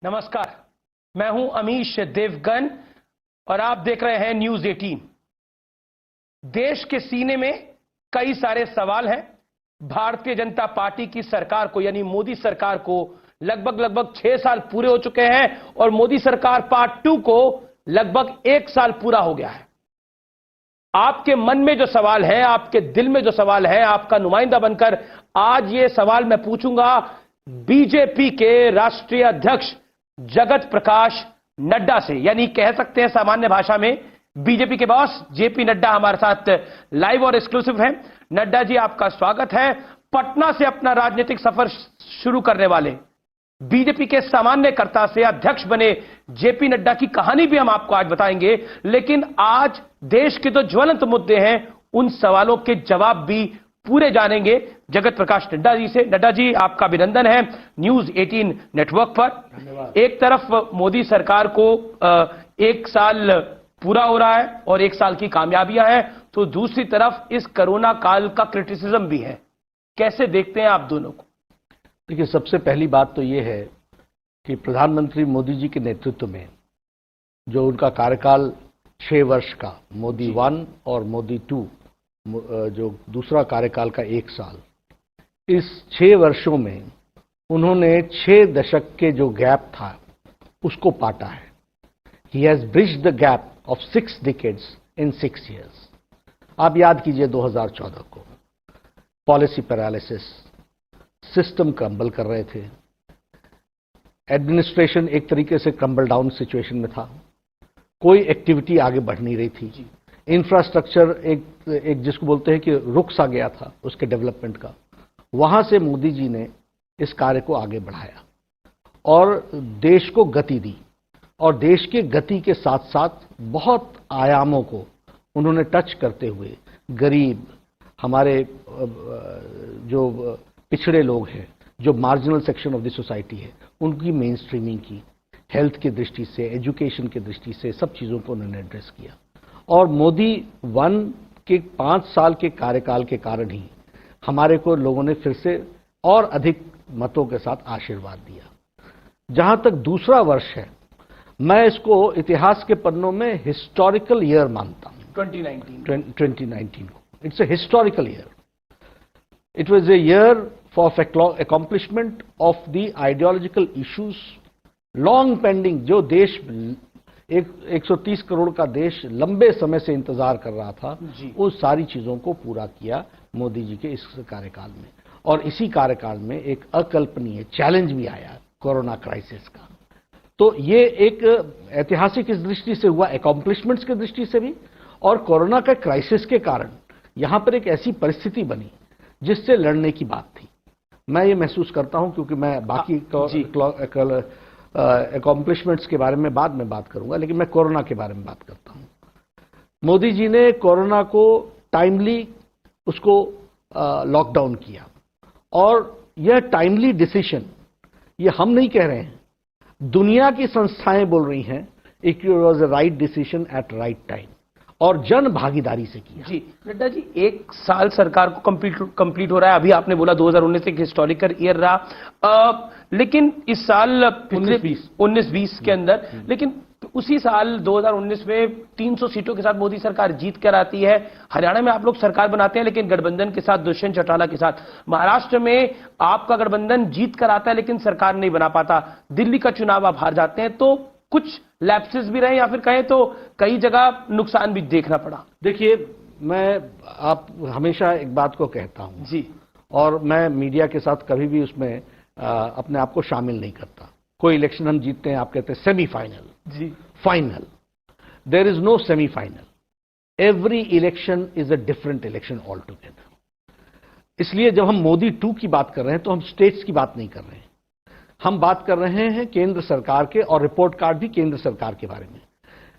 नमस्कार, मैं हूं अमीश देवगन और आप देख रहे हैं न्यूज 18। देश के सीने में कई सारे सवाल हैं। भारतीय जनता पार्टी की सरकार को यानी मोदी सरकार को लगभग 6 साल पूरे हो चुके हैं और मोदी सरकार पार्ट 2 को लगभग 1 साल पूरा हो गया है। आपके मन में जो सवाल है, आपके दिल में जो सवाल है, आपका नुमाइंदा बनकर आज ये सवाल मैं पूछूंगा बीजेपी के राष्ट्रीय अध्यक्ष जगत प्रकाश नड्डा से, यानी कह सकते हैं सामान्य भाषा में बीजेपी के बॉस जेपी नड्डा हमारे साथ लाइव और एक्सक्लूसिव हैं। नड्डा जी, आपका स्वागत है। पटना से अपना राजनीतिक सफर शुरू करने वाले बीजेपी के सामान्यकर्ता से अध्यक्ष बने जेपी नड्डा की कहानी भी हम आपको आज बताएंगे, लेकिन आज देश के जो ज्वलंत मुद्दे हैं उन सवालों के जवाब भी पूरे जानेंगे जगत प्रकाश नड्डा जी से। नड्डा जी, आपका अभिनंदन है न्यूज 18 नेटवर्क पर। एक तरफ मोदी सरकार को 1 साल पूरा हो रहा है और 1 साल की कामयाबियां हैं, तो दूसरी तरफ इस कोरोना काल का क्रिटिसिज्म भी है। कैसे देखते हैं आप दोनों को? देखिए, सबसे पहली बात तो ये है कि प्रधानमंत्री मोदी जी के नेतृत्व में जो उनका कार्यकाल 6 वर्ष का, मोदी 1 और मोदी 2, जो दूसरा कार्यकाल का 1 साल, इस 6 वर्षों में उन्होंने 6 दशक के जो गैप था उसको पाटा है। He has bridged the gap of 6 decades in 6 years। आप याद कीजिए 2014 को पॉलिसी पैरालिसिस, सिस्टम क्रम्बल कर रहे थे, एडमिनिस्ट्रेशन एक तरीके से क्रम्बल डाउन सिचुएशन में था, कोई एक्टिविटी आगे बढ़ नहीं रही थी, इंफ्रास्ट्रक्चर एक जिसको बोलते हैं कि रुक सा गया था उसके डेवलपमेंट का। वहां से मोदी जी ने इस कार्य को आगे बढ़ाया और देश को गति दी, और देश के गति के साथ साथ बहुत आयामों को उन्होंने टच करते हुए गरीब, हमारे जो पिछड़े लोग हैं, जो marginal section of the society है, उनकी मेन स्ट्रीमिंग की, हेल्थ की दृष्टि से, एजुकेशन की दृष्टि से, सब चीज़ों को उन्होंने एड्रेस किया। और मोदी 1 के 5 साल के कार्यकाल के कारण ही हमारे को लोगों ने फिर से और अधिक मतों के साथ आशीर्वाद दिया। जहां तक दूसरा वर्ष है, मैं इसको इतिहास के पन्नों में हिस्टोरिकल ईयर मानता हूं। 2019 को it's a historical year. It was a year for accomplishment of the ideological issues long pending, जो देश 130 करोड़ का देश लंबे समय से इंतजार कर रहा था, उस सारी चीजों को पूरा किया मोदी जी के इस कार्यकाल में। और इसी कार्यकाल में एक अकल्पनीय चैलेंज भी आया, कोरोना क्राइसिस का। तो ये एक ऐतिहासिक इस दृष्टि से हुआ, अकॉम्प्लिशमेंट्स की दृष्टि से भी, और कोरोना का क्राइसिस के कारण यहां पर एक ऐसी परिस्थिति बनी जिससे लड़ने की बात थी। मैं ये महसूस करता हूं, क्योंकि मैं बाकी अकॉम्प्लिशमेंट्स के बारे में बाद में बात करूंगा, लेकिन मैं कोरोना के बारे में बात करता हूं। मोदी जी ने कोरोना को टाइमली उसको लॉकडाउन किया, और यह टाइमली डिसीजन, ये हम नहीं कह रहे हैं, दुनिया की संस्थाएं बोल रही हैं, it was a right decision at right time, और जन भागीदारी से किया। जी नड्डा जी, 1 साल सरकार को कंप्लीट हो रहा है। अभी आपने बोला 2019 एक हिस्टोरिकल ईयर रहा, लेकिन इस साल 19-20 के अंदर, लेकिन उसी साल 2019 में 300 सीटों के साथ मोदी सरकार जीत कर आती है। हरियाणा में आप लोग सरकार बनाते हैं, लेकिन गठबंधन के साथ, दुष्यंत चौटाला के साथ। महाराष्ट्र में आपका गठबंधन जीत कर आता है, लेकिन सरकार नहीं बना पाता। दिल्ली का चुनाव आप हार जाते हैं, तो कुछ लैप्सेस भी रहे, या फिर कहें तो कई जगह नुकसान भी देखना पड़ा। देखिए, आप हमेशा एक बात को कहता हूं जी, और मैं मीडिया के साथ कभी भी उसमें अपने आप को शामिल नहीं करता। कोई इलेक्शन हम जीतते हैं, आप कहते हैं सेमीफाइनल, जी final. There is no semifinal. Every election is a different election all together. इसलिए जब हम मोदी 2 की बात कर रहे हैं तो हम स्टेट्स की बात नहीं कर रहे हैं, हम बात कर रहे हैं केंद्र सरकार के, और रिपोर्ट कार्ड भी केंद्र सरकार के बारे में।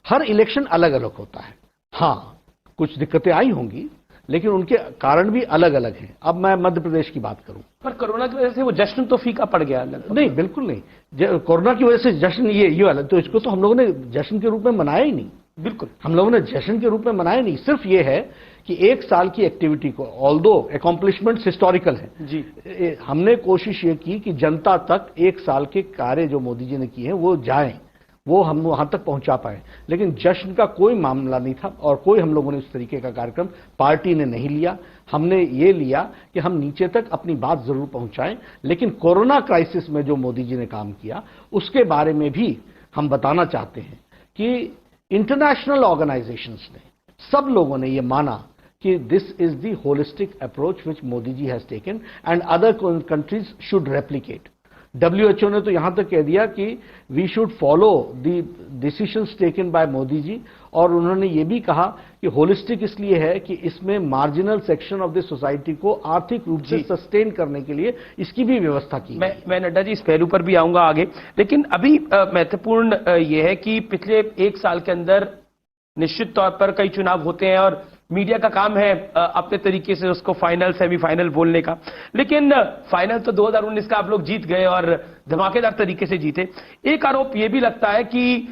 हर इलेक्शन अलग अलग होता है। हाँ, कुछ दिक्कतें आई होंगी, लेकिन उनके कारण भी अलग अलग हैं। अब मैं मध्य प्रदेश की बात करूं, पर कोरोना की वजह से वो जश्न तो फीका पड़ गया। नहीं, बिल्कुल नहीं। कोरोना की वजह से जश्न ये वाला, तो इसको तो हम लोगों ने जश्न के रूप में मनाया ही नहीं। बिल्कुल, हम लोगों ने जश्न के रूप में मनाया नहीं। सिर्फ ये है कि एक साल की एक्टिविटी को, ऑल्दो अकॉम्प्लिशमेंट्स हिस्टोरिकल है जी, हमने कोशिश ये की कि जनता तक एक साल के कार्य जो मोदी जी ने किए हैं वो जाएं, वो हम वहां तक पहुंचा पाए। लेकिन जश्न का कोई मामला नहीं था और कोई हम लोगों ने उस तरीके का कार्यक्रम पार्टी ने नहीं लिया। हमने ये लिया कि हम नीचे तक अपनी बात जरूर पहुंचाएं, लेकिन कोरोना क्राइसिस में जो मोदी जी ने काम किया उसके बारे में भी हम बताना चाहते हैं कि इंटरनेशनल ऑर्गेनाइजेशंस ने, सब लोगों ने ये माना कि this is the holistic approach which Modi ji has taken and other countries should replicate. WHO ने तो यहां तक कह दिया कि we should follow the decisions taken by Modi ji, और उन्होंने ये भी कहा कि होलिस्टिक इसलिए है कि इसमें marginal section of the society को आर्थिक रूप से सस्टेन करने के लिए इसकी भी व्यवस्था की। मैं नड्डा जी इस पहलू पर भी आऊंगा आगे, लेकिन अभी महत्वपूर्ण यह है कि पिछले एक साल के अंदर निश्चित तौर पर कई चुनाव होते हैं और मीडिया का काम है अपने तरीके से उसको फाइनल सेमीफाइनल बोलने का, लेकिन फाइनल तो 2019 का आप लोग जीत गए और धमाकेदार तरीके से जीते। एक आरोप यह भी लगता है कि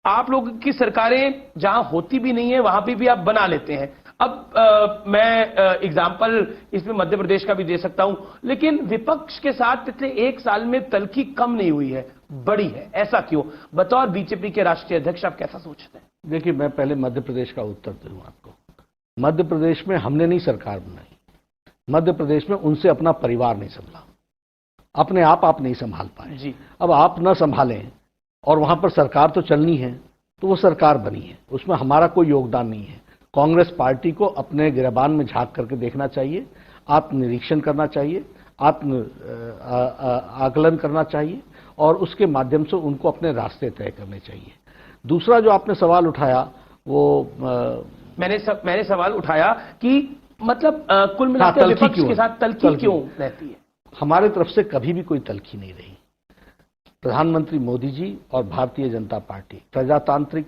आप लोगों की सरकारें जहां होती भी नहीं है वहां भी आप बना लेते हैं। अब मैं एग्जाम्पल इसमें मध्य प्रदेश का भी दे सकता हूं, लेकिन विपक्ष के साथ पिछले एक साल में तल्खी कम नहीं हुई है, बड़ी है, ऐसा क्यों? बतौर बीजेपी के राष्ट्रीय अध्यक्ष आप कैसा सोचते हैं? देखिए, मैं पहले मध्य प्रदेश का उत्तर दूं आपको। मध्य प्रदेश में हमने नहीं सरकार बनाई, मध्य प्रदेश में उनसे अपना परिवार नहीं संभाला, अपने आप नहीं संभाल पाए जी। अब आप न संभालें और वहां पर सरकार तो चलनी है, तो वो सरकार बनी है, उसमें हमारा कोई योगदान नहीं है। कांग्रेस पार्टी को अपने गिरबान में झांक करके देखना चाहिए, आत्मनिरीक्षण करना चाहिए, आकलन करना चाहिए और उसके माध्यम से उनको अपने रास्ते तय करने चाहिए। दूसरा जो आपने सवाल उठाया वो मैंने सवाल उठाया कि मतलब कुल मिलाकर विपक्ष के साथ तल्खी क्यों रहती है? हमारे तरफ से कभी भी कोई तल्खी नहीं रही। प्रधानमंत्री मोदी जी और भारतीय जनता पार्टी प्रजातांत्रिक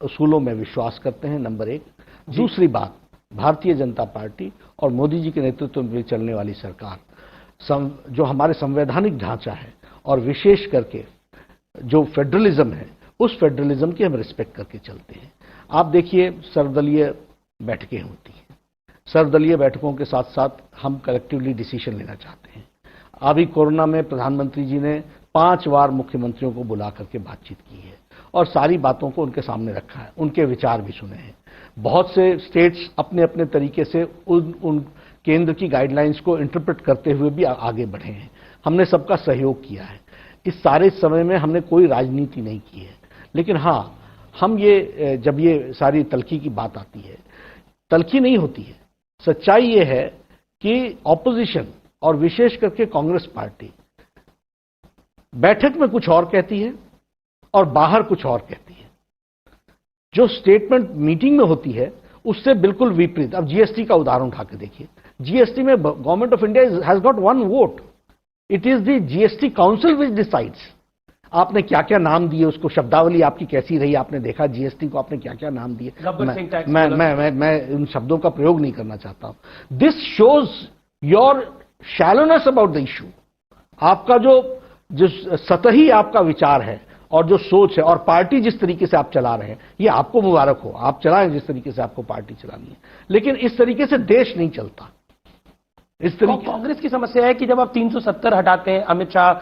उसूलों में विश्वास करते हैं, नंबर एक। दूसरी बात, भारतीय जनता पार्टी और मोदी जी के नेतृत्व में चलने वाली सरकार जो हमारे संवैधानिक ढांचा है और विशेष करके जो फेडरलिज्म है, उस फेडरलिज्म की हम रिस्पेक्ट करके चलते हैं। आप देखिए, सर्वदलीय बैठकें होती हैं, सर्वदलीय बैठकों के साथ साथ हम कलेक्टिवली डिसीजन लेना चाहते हैं। अभी कोरोना में प्रधानमंत्री जी ने 5 बार मुख्यमंत्रियों को बुला करके बातचीत की है और सारी बातों को उनके सामने रखा है, उनके विचार भी सुने हैं। बहुत से स्टेट्स अपने अपने तरीके से उन केंद्र की गाइडलाइंस को इंटरप्रेट करते हुए भी आगे बढ़े हैं। हमने सबका सहयोग किया है। इस सारे समय में हमने कोई राजनीति नहीं की है, लेकिन हाँ, हम ये जब ये सारी तल्खी की बात आती है, तल्खी नहीं होती है। सच्चाई ये है कि ऑपोजिशन और विशेष करके कांग्रेस पार्टी बैठक में कुछ और कहती है और बाहर कुछ और कहती है। जो स्टेटमेंट मीटिंग में होती है उससे बिल्कुल विपरीत। अब जीएसटी का उदाहरण उठा के देखिए, जीएसटी में government of India has got 1 vote, it is the GST council which decides. आपने क्या क्या नाम दिए उसको, शब्दावली आपकी कैसी रही, आपने देखा जीएसटी को आपने क्या क्या नाम दिए। मैं उन शब्दों का प्रयोग नहीं करना चाहता हूं। This shows your shallowness about the issue. आपका जो सतही आपका विचार है और जो सोच है और पार्टी जिस तरीके से आप चला रहे हैं, ये आपको मुबारक हो, आप चलाएं जिस तरीके से आपको पार्टी चलानी है, लेकिन इस तरीके से देश नहीं चलता। इस तरीके कांग्रेस की समस्या है कि जब आप 370 हटाते हैं, अमित शाह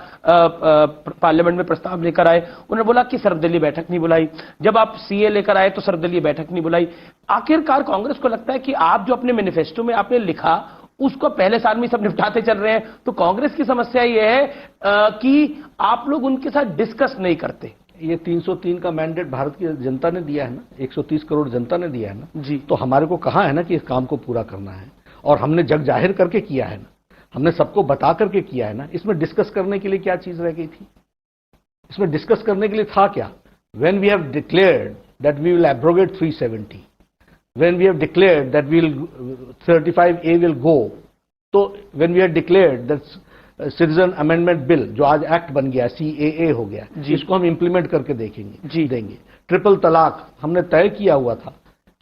पार्लियामेंट में प्रस्ताव लेकर आए, उन्होंने बोला कि सर्वदलीय बैठक नहीं बुलाई। जब आप सीए लेकर आए तो सर्वदलीय बैठक नहीं बुलाई। आखिरकार कांग्रेस को लगता है कि आप जो अपने मैनिफेस्टो में आपने लिखा उसको पहले साल में सब निपटाते चल रहे हैं, तो कांग्रेस की समस्या यह है कि आप लोग उनके साथ डिस्कस नहीं करते। ये 303 का मैंडेट भारत की जनता ने दिया है ना, 130 करोड़ जनता ने दिया है ना जी। तो हमारे को कहा है ना कि इस काम को पूरा करना है और हमने जग जाहिर करके किया है ना, हमने सबको बता करके किया है ना। इसमें डिस्कस करने के लिए क्या चीज रह गई थी? इसमें डिस्कस करने के लिए था क्या? When we have declared that we will abrogate 370, when we have declared that 35A will go, तो when we have declared that citizen amendment bill जो आज एक्ट बन गया, CAA हो गया, इसको हम इंप्लीमेंट करके देंगे। ट्रिपल तलाक हमने तय किया हुआ था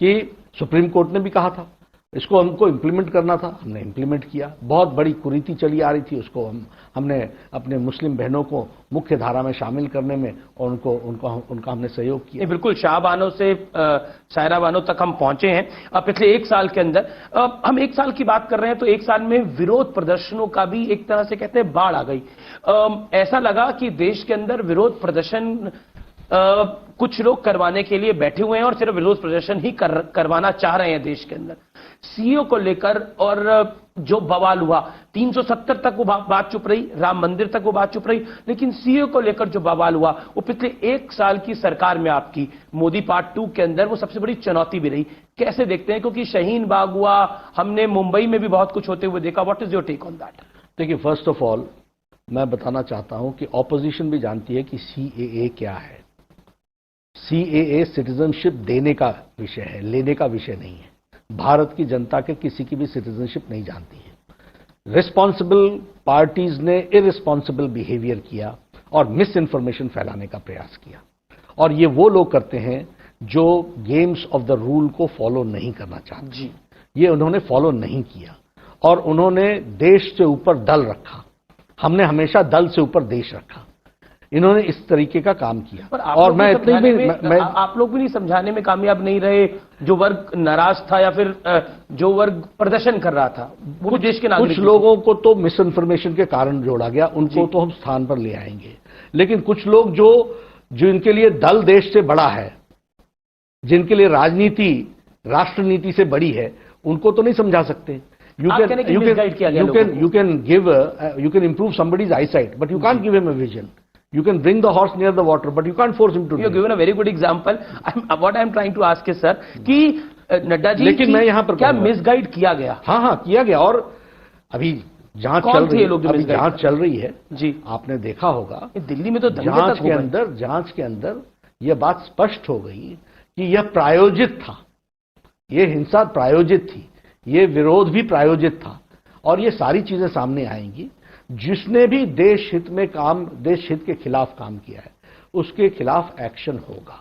कि सुप्रीम कोर्ट ने भी कहा था इसको हमको इम्प्लीमेंट करना था, हमने इम्प्लीमेंट किया। बहुत बड़ी कुरीति चली आ रही थी, उसको हमने अपने मुस्लिम बहनों को मुख्य धारा में शामिल करने में और उनका हमने सहयोग किया। बिल्कुल, शाह बानो से सायरा बानो तक हम पहुंचे हैं पिछले एक साल के अंदर। हम एक साल की बात कर रहे हैं तो एक साल में विरोध प्रदर्शनों का भी एक तरह से कहते हैं बाढ़ आ गई। ऐसा लगा कि देश के अंदर विरोध प्रदर्शन कुछ लोग करवाने के लिए बैठे हुए हैं और सिर्फ विरोध प्रदर्शन ही करवाना चाह रहे हैं देश के अंदर। सीओ को लेकर और जो बवाल हुआ, 370 तक वो बात चुप रही, राम मंदिर तक वो बात चुप रही, लेकिन सीओ को लेकर जो बवाल हुआ वो पिछले एक साल की सरकार में आपकी मोदी पार्ट 2 के अंदर वो सबसे बड़ी चुनौती भी रही। कैसे देखते हैं, क्योंकि शाहीन बाग हुआ, हमने मुंबई में भी बहुत कुछ होते हुए देखा। What is your take on that? देखिए, फर्स्ट ऑफ ऑल मैं बताना चाहता हूं कि ऑपोजिशन भी जानती है कि सीएए क्या है। सीएए सिटीजनशिप देने का विषय है, लेने का विषय नहीं है। भारत की जनता के किसी की भी सिटीजनशिप नहीं जानती है। रिस्पॉन्सिबल पार्टीज ने इररिस्पॉन्सिबल बिहेवियर किया और मिस इन्फॉर्मेशन फैलाने का प्रयास किया, और ये वो लोग करते हैं जो गेम्स ऑफ द रूल को फॉलो नहीं करना चाहते जी। ये उन्होंने फॉलो नहीं किया और उन्होंने देश से ऊपर दल रखा। हमने हमेशा दल से ऊपर देश रखा। इन्होंने इस तरीके का काम किया और मैं इतनी भी आप लोग भी नहीं समझाने में कामयाब नहीं रहे। जो वर्ग नाराज था या फिर जो वर्ग प्रदर्शन कर रहा था, वो देश के नागरिक। कुछ लोगों को तो मिस इन्फॉर्मेशन के कारण जोड़ा गया, उनको तो हम स्थान पर ले आएंगे, लेकिन कुछ लोग जो इनके लिए दल देश से बड़ा है, जिनके लिए राजनीति राष्ट्रनीति से बड़ी है, उनको तो नहीं समझा सकते। You can improve somebody's eyesight, but you can't give him a vision. You can bring the horse near the water, but you can't force him to. You have given a very good example. What I am trying to ask is, sir, कि नड्डा जी, लेकिन मैं यहाँ पर क्या misguide किया गया? हाँ, किया गया। और अभी जांच चल रही है जी। आपने देखा होगा दिल्ली में तो जांच के अंदर यह बात स्पष्ट हो गई कि यह प्रायोजित था, यह हिंसा प्रायोजित थी, ये विरोध भी प्रायोजित था, और ये सारी चीजें सामने आएंगी। जिसने भी देश हित के खिलाफ काम किया है, उसके खिलाफ एक्शन होगा।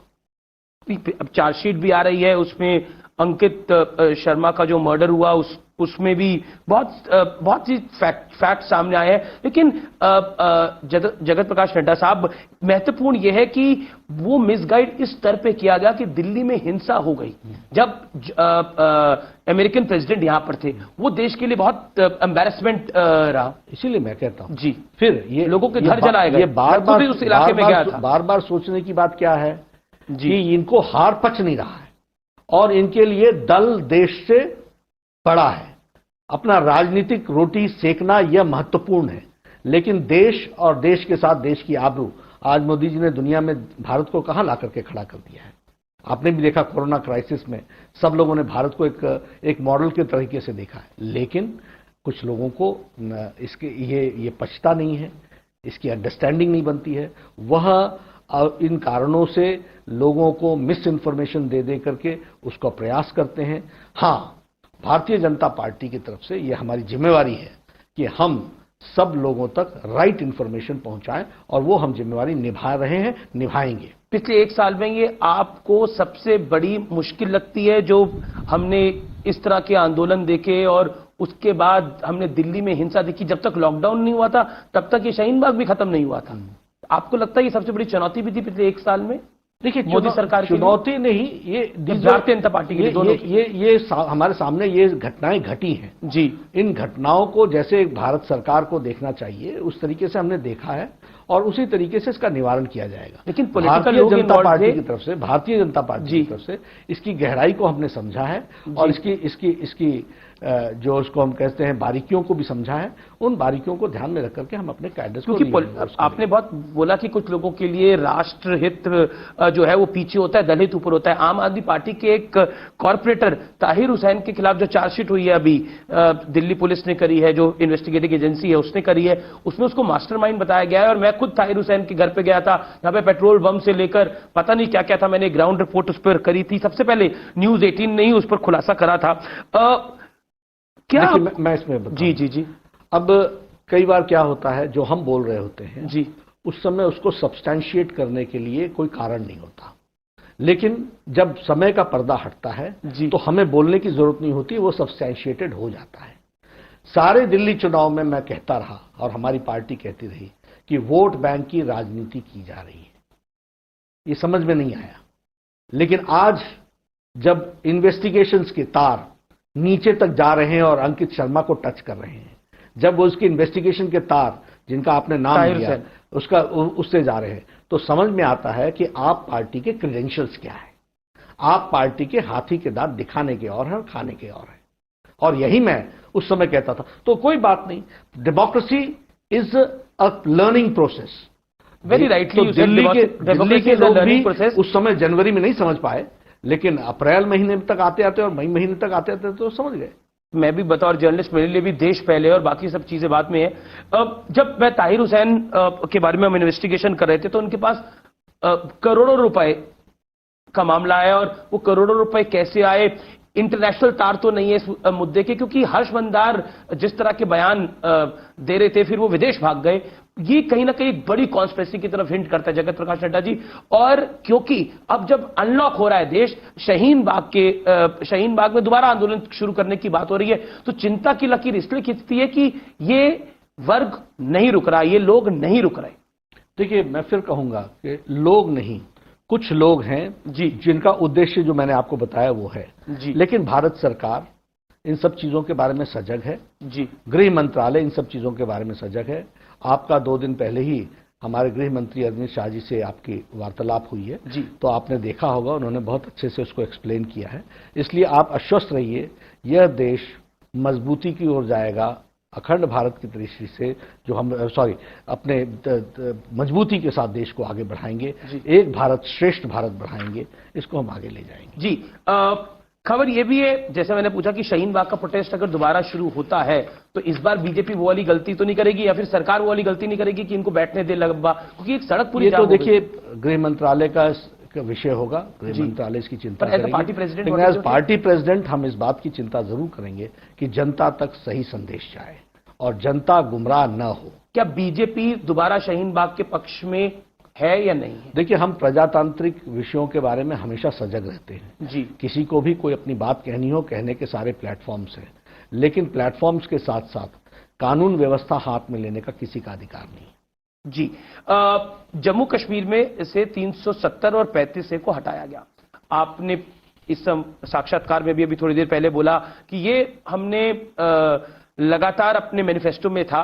अब चार्जशीट भी आ रही है, उसमें अंकित शर्मा का जो मर्डर हुआ उसमें भी बहुत सी फैक्ट सामने आए हैं। लेकिन जगत प्रकाश नड्डा साहब, महत्वपूर्ण यह है कि वो मिसगाइड इस स्तर पे किया गया कि दिल्ली में हिंसा हो गई। जब अमेरिकन प्रेसिडेंट यहां पर थे, वो देश के लिए बहुत एम्बैरेसमेंट रहा। इसीलिए मैं कहता हूं जी, फिर ये लोगों के घर जलाए गए। ये बार-बार उस इलाके में गया था। बार-बार सोचने की बात क्या है कि इनको हार पच नहीं रहा है और इनके लिए दल देश से बड़ा है। अपना राजनीतिक रोटी सेकना यह महत्वपूर्ण है, लेकिन देश और देश के साथ देश की आबरू, आज मोदी जी ने दुनिया में भारत को कहां ला करके खड़ा कर दिया है। आपने भी देखा, कोरोना क्राइसिस में सब लोगों ने भारत को एक मॉडल के तरीके से देखा है, लेकिन कुछ लोगों को इसके ये पछता नहीं है, इसकी अंडरस्टैंडिंग नहीं बनती है। वह इन कारणों से लोगों को मिस इन्फॉर्मेशन दे करके उसका प्रयास करते हैं। हाँ, भारतीय जनता पार्टी की तरफ से यह हमारी जिम्मेवारी है कि हम सब लोगों तक राइट इंफॉर्मेशन पहुंचाएं, और वो हम जिम्मेवारी निभा रहे हैं, निभाएंगे। पिछले एक साल में ये आपको सबसे बड़ी मुश्किल लगती है जो हमने इस तरह के आंदोलन देखे और उसके बाद हमने दिल्ली में हिंसा देखी? जब तक लॉकडाउन नहीं हुआ था तब तक ये शाहीन बाग भी खत्म नहीं हुआ था। आपको लगता है ये सबसे बड़ी चुनौती भी थी पिछले एक साल में? देखिए, मोदी सरकार की चुनौती नहीं, ये भारतीय जनता पार्टी की दोनों ये हमारे सामने ये घटनाएं घटी हैं जी। इन घटनाओं को जैसे भारत सरकार को देखना चाहिए, उस तरीके से हमने देखा है और उसी तरीके से इसका निवारण किया जाएगा। लेकिन भारतीय जनता पार्टी की तरफ से इसकी गहराई को हमने समझा है और इसकी जो उसको हम कहते हैं बारीकियों को भी समझा है। उन बारीकियों को ध्यान में रख करके हम अपने कैडर्स को, क्योंकि आपने बहुत बोला कि कुछ लोगों के लिए राष्ट्रहित जो है वो पीछे होता है, दलित ऊपर होता है। आम आदमी पार्टी के एक कॉर्पोरेटर ताहिर हुसैन के खिलाफ जो चार्जशीट हुई है अभी दिल्ली पुलिस ने करी है, जो इन्वेस्टिगेटिव एजेंसी है उसने करी है, उसमें उसको मास्टरमाइंड बताया गया है। और मैं खुद ताहिर हुसैन के घर पे गया था, जहां पे पेट्रोल बम से लेकर पता नहीं क्या क्या था। मैंने ग्राउंड रिपोर्ट उस पर करी थी, सबसे पहले न्यूज 18 ने ही उस पर खुलासा करा था। क्या मैं इसमें बताऊं? जी। अब कई बार क्या होता है, जो हम बोल रहे होते हैं जी, उस समय उसको सब्सटैंशिएट करने के लिए कोई कारण नहीं होता। लेकिन जब समय का पर्दा हटता है जी। तो हमें बोलने की जरूरत नहीं होती, वो सब्सटैंशिएटेड हो जाता है। सारे दिल्ली चुनाव में मैं कहता रहा और हमारी पार्टी कहती रही कि वोट बैंक की राजनीति की जा रही है। ये समझ में नहीं आया, लेकिन आज जब इन्वेस्टिगेशंस के तार नीचे तक जा रहे हैं और अंकित शर्मा को टच कर रहे हैं, जब वो उसकी इन्वेस्टिगेशन के तार जिनका आपने नाम लिया उससे जा रहे हैं, तो समझ में आता है कि आप पार्टी के क्रेडेंशियल्स क्या है। आप पार्टी के हाथी के दांत दिखाने के और है और खाने के और है। और यही मैं उस समय कहता था। तो कोई बात नहीं, democracy is a learning process. Very rightly तो दिल्ली के लोग भी उस समय जनवरी में नहीं समझ पाए, लेकिन अप्रैल महीने तक आते आते और मई महीने तक आते आते तो समझ गए। मैं भी बतौर जर्नलिस्ट, मेरे लिए भी देश पहले और बाकी सब चीजें बाद में है। जब मैं ताहिर हुसैन के बारे में हम इन्वेस्टिगेशन कर रहे थे तो उनके पास करोड़ों रुपए का मामला आया, और वो करोड़ों रुपए कैसे आए, इंटरनेशनल तार तो नहीं है इस मुद्दे के, क्योंकि हर्ष मंदार जिस तरह के बयान दे रहे थे फिर वो विदेश भाग गए। ये कहीं ना कहीं एक बड़ी कॉन्स्पिरेसी की तरफ हिंट करता है जगत प्रकाश नड्डा जी। और क्योंकि अब जब अनलॉक हो रहा है देश, शाहीन बाग में दोबारा आंदोलन शुरू करने की बात हो रही है, तो चिंता की लकीर इसलिए खींचती है कि ये वर्ग नहीं रुक रहा, ये लोग नहीं रुक रहे। देखिए, मैं फिर कहूंगा कि लोग नहीं, कुछ लोग हैं जी जिनका उद्देश्य जो मैंने आपको बताया वो है जी। लेकिन भारत सरकार इन सब चीजों के बारे में सजग है जी। गृह मंत्रालय इन सब चीजों के बारे में सजग है। आपका 2 दिन पहले ही हमारे गृह मंत्री अरविंद शाह जी से आपकी वार्तालाप हुई है जी। तो आपने देखा होगा, उन्होंने बहुत अच्छे से उसको एक्सप्लेन किया है। इसलिए आप आश्वस्त रहिए, यह देश मजबूती की ओर जाएगा, अखंड भारत की दृष्टि से जो हम अपने मजबूती के साथ देश को आगे बढ़ाएंगे, एक भारत श्रेष्ठ भारत बढ़ाएंगे, इसको हम आगे ले जाएंगे जी। खबर यह भी है, जैसे मैंने पूछा कि शाहीन बाग का प्रोटेस्ट अगर दोबारा शुरू होता है तो इस बार बीजेपी वो वाली गलती तो नहीं करेगी, या फिर सरकार वो वाली गलती नहीं करेगी कि इनको बैठने दे लंबा, क्योंकि एक सड़क पूरी तो देखिए गृह मंत्रालय का विषय होगा, गृह मंत्रालय इसकी चिंता करेंगे। पार्टी प्रेसिडेंट हम इस बात की चिंता जरूर करेंगे कि जनता तक सही संदेश जाए और जनता गुमराह न हो। क्या बीजेपी दोबारा शाहीन बाग के पक्ष में है या नहीं है? देखिए, हम प्रजातांत्रिक विषयों के बारे में हमेशा सजग रहते हैं जी। किसी को भी कोई अपनी बात कहनी हो, कहने के सारे प्लेटफॉर्म्स हैं, लेकिन प्लेटफॉर्म्स के साथ साथ कानून व्यवस्था हाथ में लेने का किसी का अधिकार नहीं जी। जम्मू कश्मीर में से 370 और 35A को हटाया गया। आपने इस साक्षात्कार में भी अभी थोड़ी देर पहले बोला कि ये हमने लगातार अपने मैनिफेस्टो में था,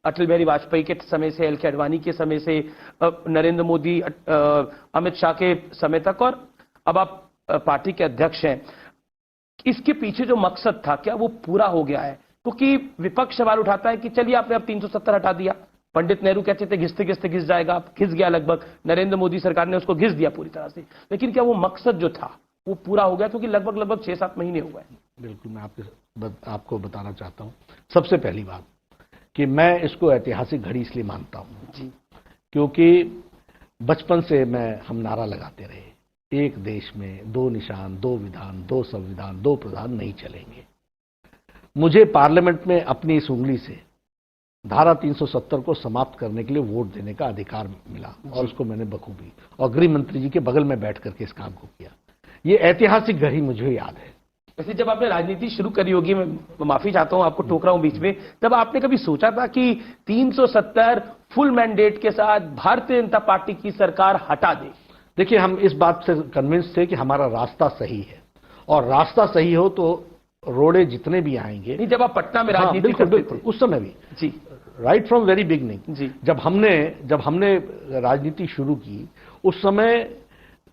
अटल बिहारी वाजपेयी के समय से, एल के अडवाणी के समय से, नरेंद्र मोदी, अमित शाह के समय तक, और अब आप पार्टी के अध्यक्ष हैं। इसके पीछे जो मकसद था क्या वो पूरा हो गया है? क्योंकि विपक्ष सवाल उठाता है कि चलिए आपने अब 370 हटा दिया, पंडित नेहरू कहते थे घिसते घिसते घिस जाएगा, घिस गया लगभग, नरेंद्र मोदी सरकार ने उसको घिस दिया पूरी तरह से, लेकिन क्या वो मकसद जो था वो पूरा हो गया? क्योंकि लगभग 6-7 महीने हुए हैं। बिल्कुल, मैं आपको बताना चाहता हूं, सबसे पहली बात कि मैं इसको ऐतिहासिक घड़ी इसलिए मानता हूं जी, क्योंकि बचपन से हम नारा लगाते रहे, एक देश में 2 निशान, 2 विधान, 2 संविधान, 2 प्रधान नहीं चलेंगे। मुझे पार्लियामेंट में अपनी इस उंगली से धारा 370 को समाप्त करने के लिए वोट देने का अधिकार मिला और उसको मैंने बखूबी और गृह मंत्री जी के बगल में बैठ करके इस काम को किया। ये ऐतिहासिक घड़ी मुझे याद है। वैसे जब आपने राजनीति शुरू करी होगी, मैं माफी चाहता हूं आपको टोक रहा हूं बीच में, तब आपने कभी सोचा था कि 370 फुल मैंडेट के साथ भारतीय जनता पार्टी की सरकार हटा दे? देखिए, हम इस बात से कन्विंस थे कि हमारा रास्ता सही है, और रास्ता सही हो तो रोड़े जितने भी आएंगे। नहीं, जब आप पटना में राजनीति करते थे उस समय भी जी, राइट फ्रॉम वेरी बिगनिंग जी, जब हमने राजनीति शुरू की, उस समय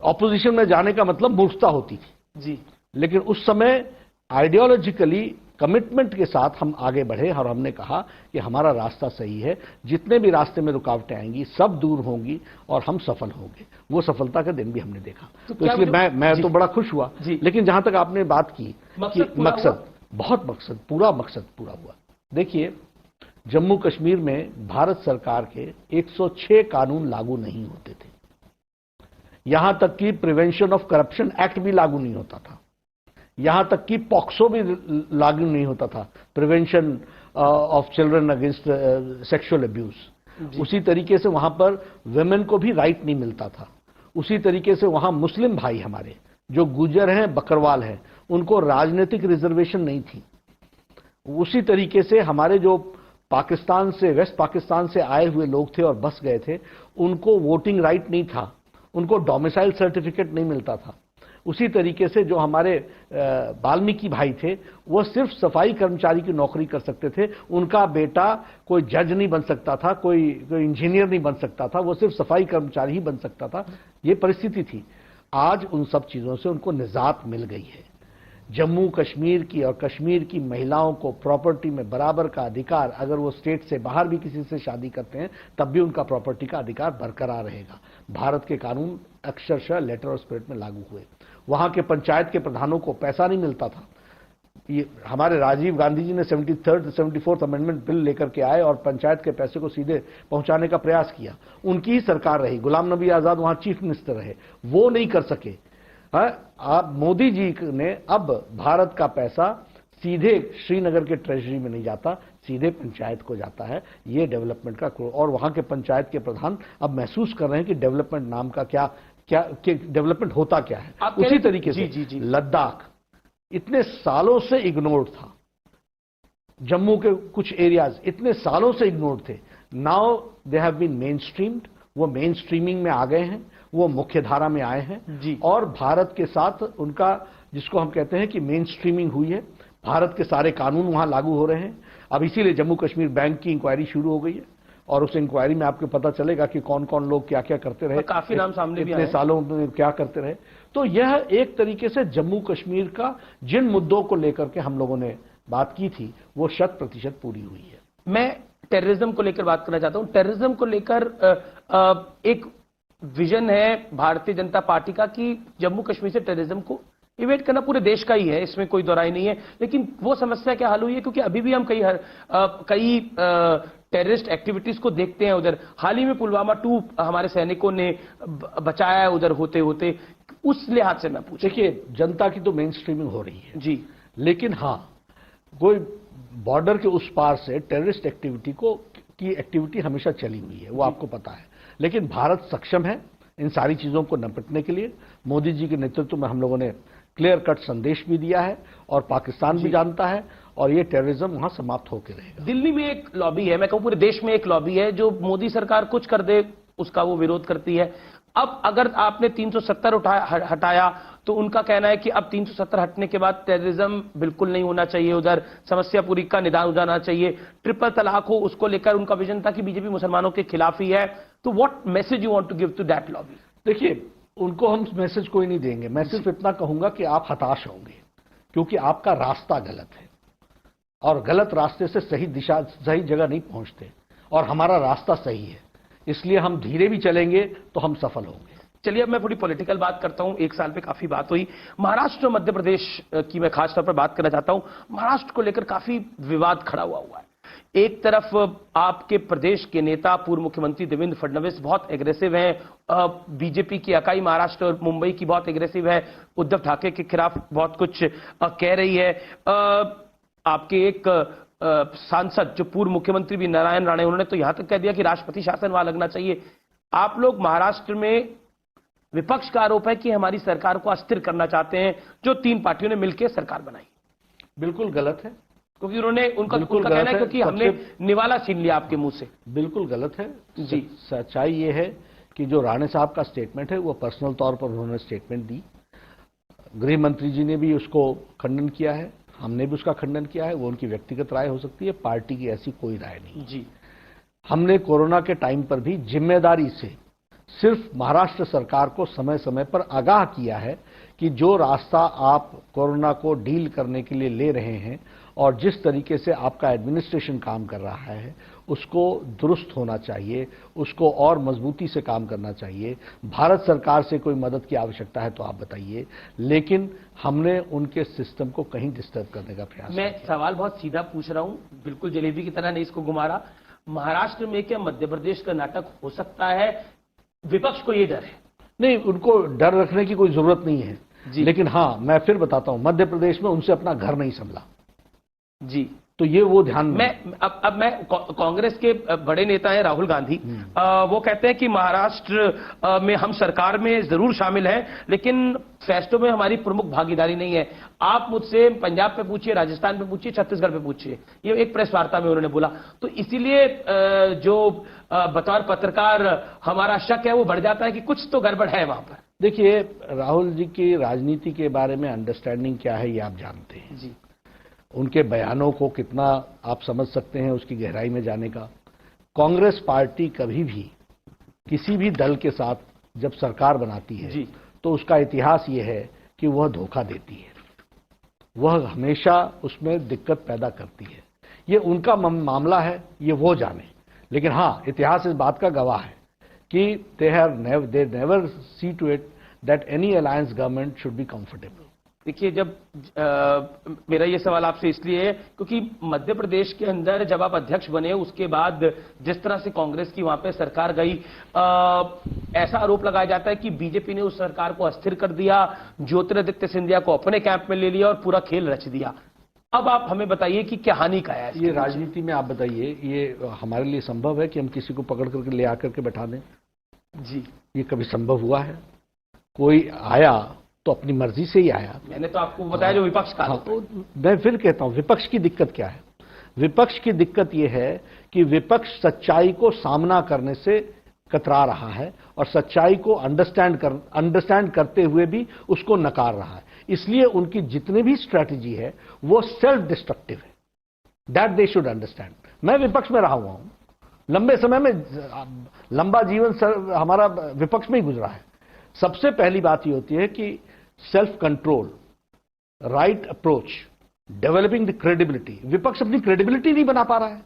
ऑपोजिशन में जाने का मतलब मूर्खता होती थी जी। लेकिन उस समय आइडियोलॉजिकली कमिटमेंट के साथ हम आगे बढ़े और हमने कहा कि हमारा रास्ता सही है, जितने भी रास्ते में रुकावटें आएंगी सब दूर होंगी और हम सफल होंगे। वो सफलता का दिन भी हमने देखा। तो इसलिए मैं तो बड़ा खुश हुआ। लेकिन जहां तक आपने बात की मकसद पूरा मकसद पूरा हुआ। देखिए, जम्मू कश्मीर में भारत सरकार के 106 कानून लागू नहीं होते थे, यहां तक कि प्रिवेंशन ऑफ करप्शन एक्ट भी लागू नहीं होता था, यहां तक कि पॉक्सो भी लागू नहीं होता था, prevention of children against sexual abuse. उसी तरीके से वहां पर वुमेन को भी राइट नहीं मिलता था, उसी तरीके से वहां मुस्लिम भाई हमारे जो गुजर हैं, बकरवाल हैं, उनको राजनीतिक रिजर्वेशन नहीं थी। उसी तरीके से हमारे जो पाकिस्तान से, वेस्ट पाकिस्तान से आए हुए लोग थे और बस गए थे, उनको वोटिंग राइट नहीं था, उनको डोमिसाइल सर्टिफिकेट नहीं मिलता था। उसी तरीके से जो हमारे वाल्मीकि भाई थे, वो सिर्फ सफाई कर्मचारी की नौकरी कर सकते थे, उनका बेटा कोई जज नहीं बन सकता था, कोई इंजीनियर नहीं बन सकता था, वो सिर्फ सफाई कर्मचारी ही बन सकता था। ये परिस्थिति थी। आज उन सब चीजों से उनको निजात मिल गई है। जम्मू कश्मीर की और कश्मीर की महिलाओं को प्रॉपर्टी में बराबर का अधिकार, अगर वो स्टेट से बाहर भी किसी से शादी करते हैं तब भी उनका प्रॉपर्टी का अधिकार बरकरार रहेगा। भारत के कानून अक्षरशः लेटर और स्पिरिट में लागू हुए। वहां के पंचायत के प्रधानों को पैसा नहीं मिलता था। ये हमारे राजीव गांधी जी ने 74th अमेंडमेंट बिल लेकर के आए और पंचायत के पैसे को सीधे पहुंचाने का प्रयास किया। उनकी ही सरकार रही, गुलाम नबी आजाद वहां चीफ मिनिस्टर रहे, वो नहीं कर सके। आप मोदी जी ने अब भारत का पैसा सीधे श्रीनगर के ट्रेजरी में नहीं जाता, सीधे पंचायत को जाता है। ये डेवलपमेंट का, और वहां के पंचायत के प्रधान अब महसूस कर रहे हैं कि डेवलपमेंट नाम का क्या डेवलपमेंट होता क्या है। उसी तरीके से लद्दाख इतने सालों से इग्नोर्ड था, जम्मू के कुछ एरियाज इतने सालों से इग्नोर्ड थे। Now they have been mainstreamed, वो मेन स्ट्रीमिंग में आ गए हैं, वो मुख्य धारा में आए हैं और भारत के साथ उनका, जिसको हम कहते हैं कि मेन स्ट्रीमिंग हुई है, भारत के सारे कानून वहां लागू हो रहे हैं। अब इसीलिए जम्मू कश्मीर बैंक की इंक्वायरी शुरू हो गई है और उस इंक्वायरी में आपको पता चलेगा कि कौन कौन लोग क्या क्या करते रहे, काफी नाम सामने भी इतने सालों में क्या करते रहे। तो यह एक तरीके से जम्मू कश्मीर का जिन मुद्दों को लेकर के हम लोगों ने बात की थी वो 100% पूरी हुई है। मैं टेररिज्म को लेकर बात करना चाहता हूं। टेररिज्म को लेकर एक विजन है भारतीय जनता पार्टी का कि जम्मू कश्मीर से टेररिज्म को इवेट करना पूरे देश का ही है, इसमें कोई दोराई नहीं है। लेकिन वो समस्या क्या हल हुई है? क्योंकि अभी भी हम कई टेररिस्ट एक्टिविटीज को देखते हैं उधर। हाल ही में पुलवामा 2 हमारे सैनिकों ने बचाया है उधर होते होते। उस लिहाज से मैं पूछ, देखिए जनता की तो मेन स्ट्रीमिंग हो रही है जी, लेकिन हाँ, कोई बॉर्डर के उस पार से टेररिस्ट एक्टिविटी की एक्टिविटी हमेशा चली हुई है, वो आपको पता है। लेकिन भारत सक्षम है इन सारी चीजों को निपटने के लिए। मोदी जी के नेतृत्व में हम लोगों ने क्लियर कट संदेश भी दिया है और पाकिस्तान भी जानता है और ये टेररिज्म वहां समाप्त होकर रहेगा। दिल्ली में एक लॉबी है, मैं कहूं पूरे देश में एक लॉबी है, जो मोदी सरकार कुछ कर दे उसका वो विरोध करती है। अब अगर आपने 370 हटाया तो उनका कहना है कि अब 370 हटने के बाद टेररिज्म बिल्कुल नहीं होना चाहिए, उधर समस्या पूरी का निदान हो जाना चाहिए। ट्रिपल तलाक हो, उसको लेकर उनका विजन था कि बीजेपी मुसलमानों के खिलाफ ही है। तो what message you want to give to that lobby? देखिए, उनको हम मैसेज कोई नहीं देंगे। मैं सिर्फ इतना कहूंगा कि आप हताश होंगे क्योंकि आपका रास्ता गलत है और गलत रास्ते से सही दिशा, सही जगह नहीं पहुंचते और हमारा रास्ता सही है, इसलिए हम धीरे भी चलेंगे तो हम सफल होंगे। चलिए अब मैं थोड़ी पॉलिटिकल बात करता हूं। एक साल पे काफी बात हुई महाराष्ट्र और मध्य प्रदेश की, मैं खासतौर पर बात करना चाहता हूं। महाराष्ट्र को लेकर काफी विवाद खड़ा हुआ है। एक तरफ आपके प्रदेश के नेता पूर्व मुख्यमंत्री देवेंद्र फडणवीस बहुत एग्रेसिव हैं, बीजेपी की इकाई महाराष्ट्र और मुंबई की बहुत एग्रेसिव है, उद्धव ठाकरे के खिलाफ बहुत कुछ कह रही है। आपके एक सांसद जो पूर्व मुख्यमंत्री भी नारायण राणे, उन्होंने तो यहां तक कह दिया कि राष्ट्रपति शासन वहां लगना चाहिए। आप लोग महाराष्ट्र में, विपक्ष का आरोप है कि हमारी सरकार को अस्थिर करना चाहते हैं, जो 3 पार्टियों ने मिलकर सरकार बनाई। बिल्कुल गलत है, क्योंकि उनका कहना है क्योंकि हमने निवाला छीन लिया आपके मुंह से। बिल्कुल गलत है जी। सच्चाई ये है कि जो राणे साहब का स्टेटमेंट है वो पर्सनल तौर पर उन्होंने स्टेटमेंट दी। गृह मंत्री जी ने भी उसको खंडन किया है, हमने भी उसका खंडन किया है। वो उनकी व्यक्तिगत राय हो सकती है, पार्टी की ऐसी कोई राय नहीं जी। हमने कोरोना के टाइम पर भी जिम्मेदारी से सिर्फ महाराष्ट्र सरकार को समय समय पर आगाह किया है कि जो रास्ता आप कोरोना को डील करने के लिए ले रहे हैं और जिस तरीके से आपका एडमिनिस्ट्रेशन काम कर रहा है उसको दुरुस्त होना चाहिए, उसको और मजबूती से काम करना चाहिए। भारत सरकार से कोई मदद की आवश्यकता है तो आप बताइए, लेकिन हमने उनके सिस्टम को कहीं डिस्टर्ब करने का प्रयास मैं सवाल बहुत सीधा पूछ रहा हूं, बिल्कुल जलेबी की तरह नहीं इसको घुमा रहा। महाराष्ट्र में क्या मध्य प्रदेश का नाटक हो सकता है? विपक्ष को ये डर है। नहीं, उनको डर रखने की कोई जरूरत नहीं है जी। लेकिन हां, मैं फिर बताता हूं, मध्य प्रदेश में उनसे अपना घर नहीं संभला जी। तो ये वो ध्यान मैं अब मैं कांग्रेस के बड़े नेता हैं राहुल गांधी, वो कहते हैं कि महाराष्ट्र में हम सरकार में जरूर शामिल हैं, लेकिन फैसलों में हमारी प्रमुख भागीदारी नहीं है। आप मुझसे पंजाब पे पूछिए, राजस्थान पे पूछिए, छत्तीसगढ़ पे पूछिए, ये एक प्रेस वार्ता में उन्होंने बोला। तो इसीलिए जो बतौर पत्रकार हमारा शक है वो बढ़ जाता है कि कुछ तो गड़बड़ है वहां पर। देखिए, राहुल जी की राजनीति के बारे में अंडरस्टैंडिंग क्या है ये आप जानते हैं जी। उनके बयानों को कितना आप समझ सकते हैं, उसकी गहराई में जाने का। कांग्रेस पार्टी कभी भी किसी भी दल के साथ जब सरकार बनाती है जी। तो उसका इतिहास ये है कि वह धोखा देती है, वह हमेशा उसमें दिक्कत पैदा करती है। ये उनका मामला है, ये वो जाने। लेकिन हाँ, इतिहास इस बात का गवाह है कि they never see to it that any alliance government should be comfortable. देखिए, जब मेरा ये सवाल आपसे इसलिए है क्योंकि मध्य प्रदेश के अंदर जब आप अध्यक्ष बने उसके बाद जिस तरह से कांग्रेस की वहां पे सरकार गई, ऐसा आरोप लगाया जाता है कि बीजेपी ने उस सरकार को अस्थिर कर दिया, ज्योतिरादित्य सिंधिया को अपने कैंप में ले लिया और पूरा खेल रच दिया। अब आप हमें बताइए कि क्या हानि का है ये राजनीति में। आप बताइए, ये हमारे लिए संभव है कि हम किसी को पकड़ करके ले आकर के बैठा दें? जी। ये कभी संभव हुआ है? कोई आया तो अपनी मर्जी से ही आया। मैंने तो आपको बताया जो विपक्ष का। तो मैं फिर कहता हूं, विपक्ष की दिक्कत क्या है? विपक्ष की दिक्कत यह है कि विपक्ष सच्चाई को सामना करने से कतरा रहा है और सच्चाई को अंडरस्टैंड करते हुए भी उसको नकार रहा है। इसलिए उनकी जितनी भी स्ट्रैटेजी है वो सेल्फ डिस्ट्रक्टिव है। That they should understand. मैं विपक्ष में रहा हुआ हूं, लंबे समय में लंबा जीवन हमारा विपक्ष में ही गुजरा है। सबसे पहली बात ये होती है कि self control, right approach, developing the credibility. विपक्ष अपनी क्रेडिबिलिटी नहीं बना पा रहा है।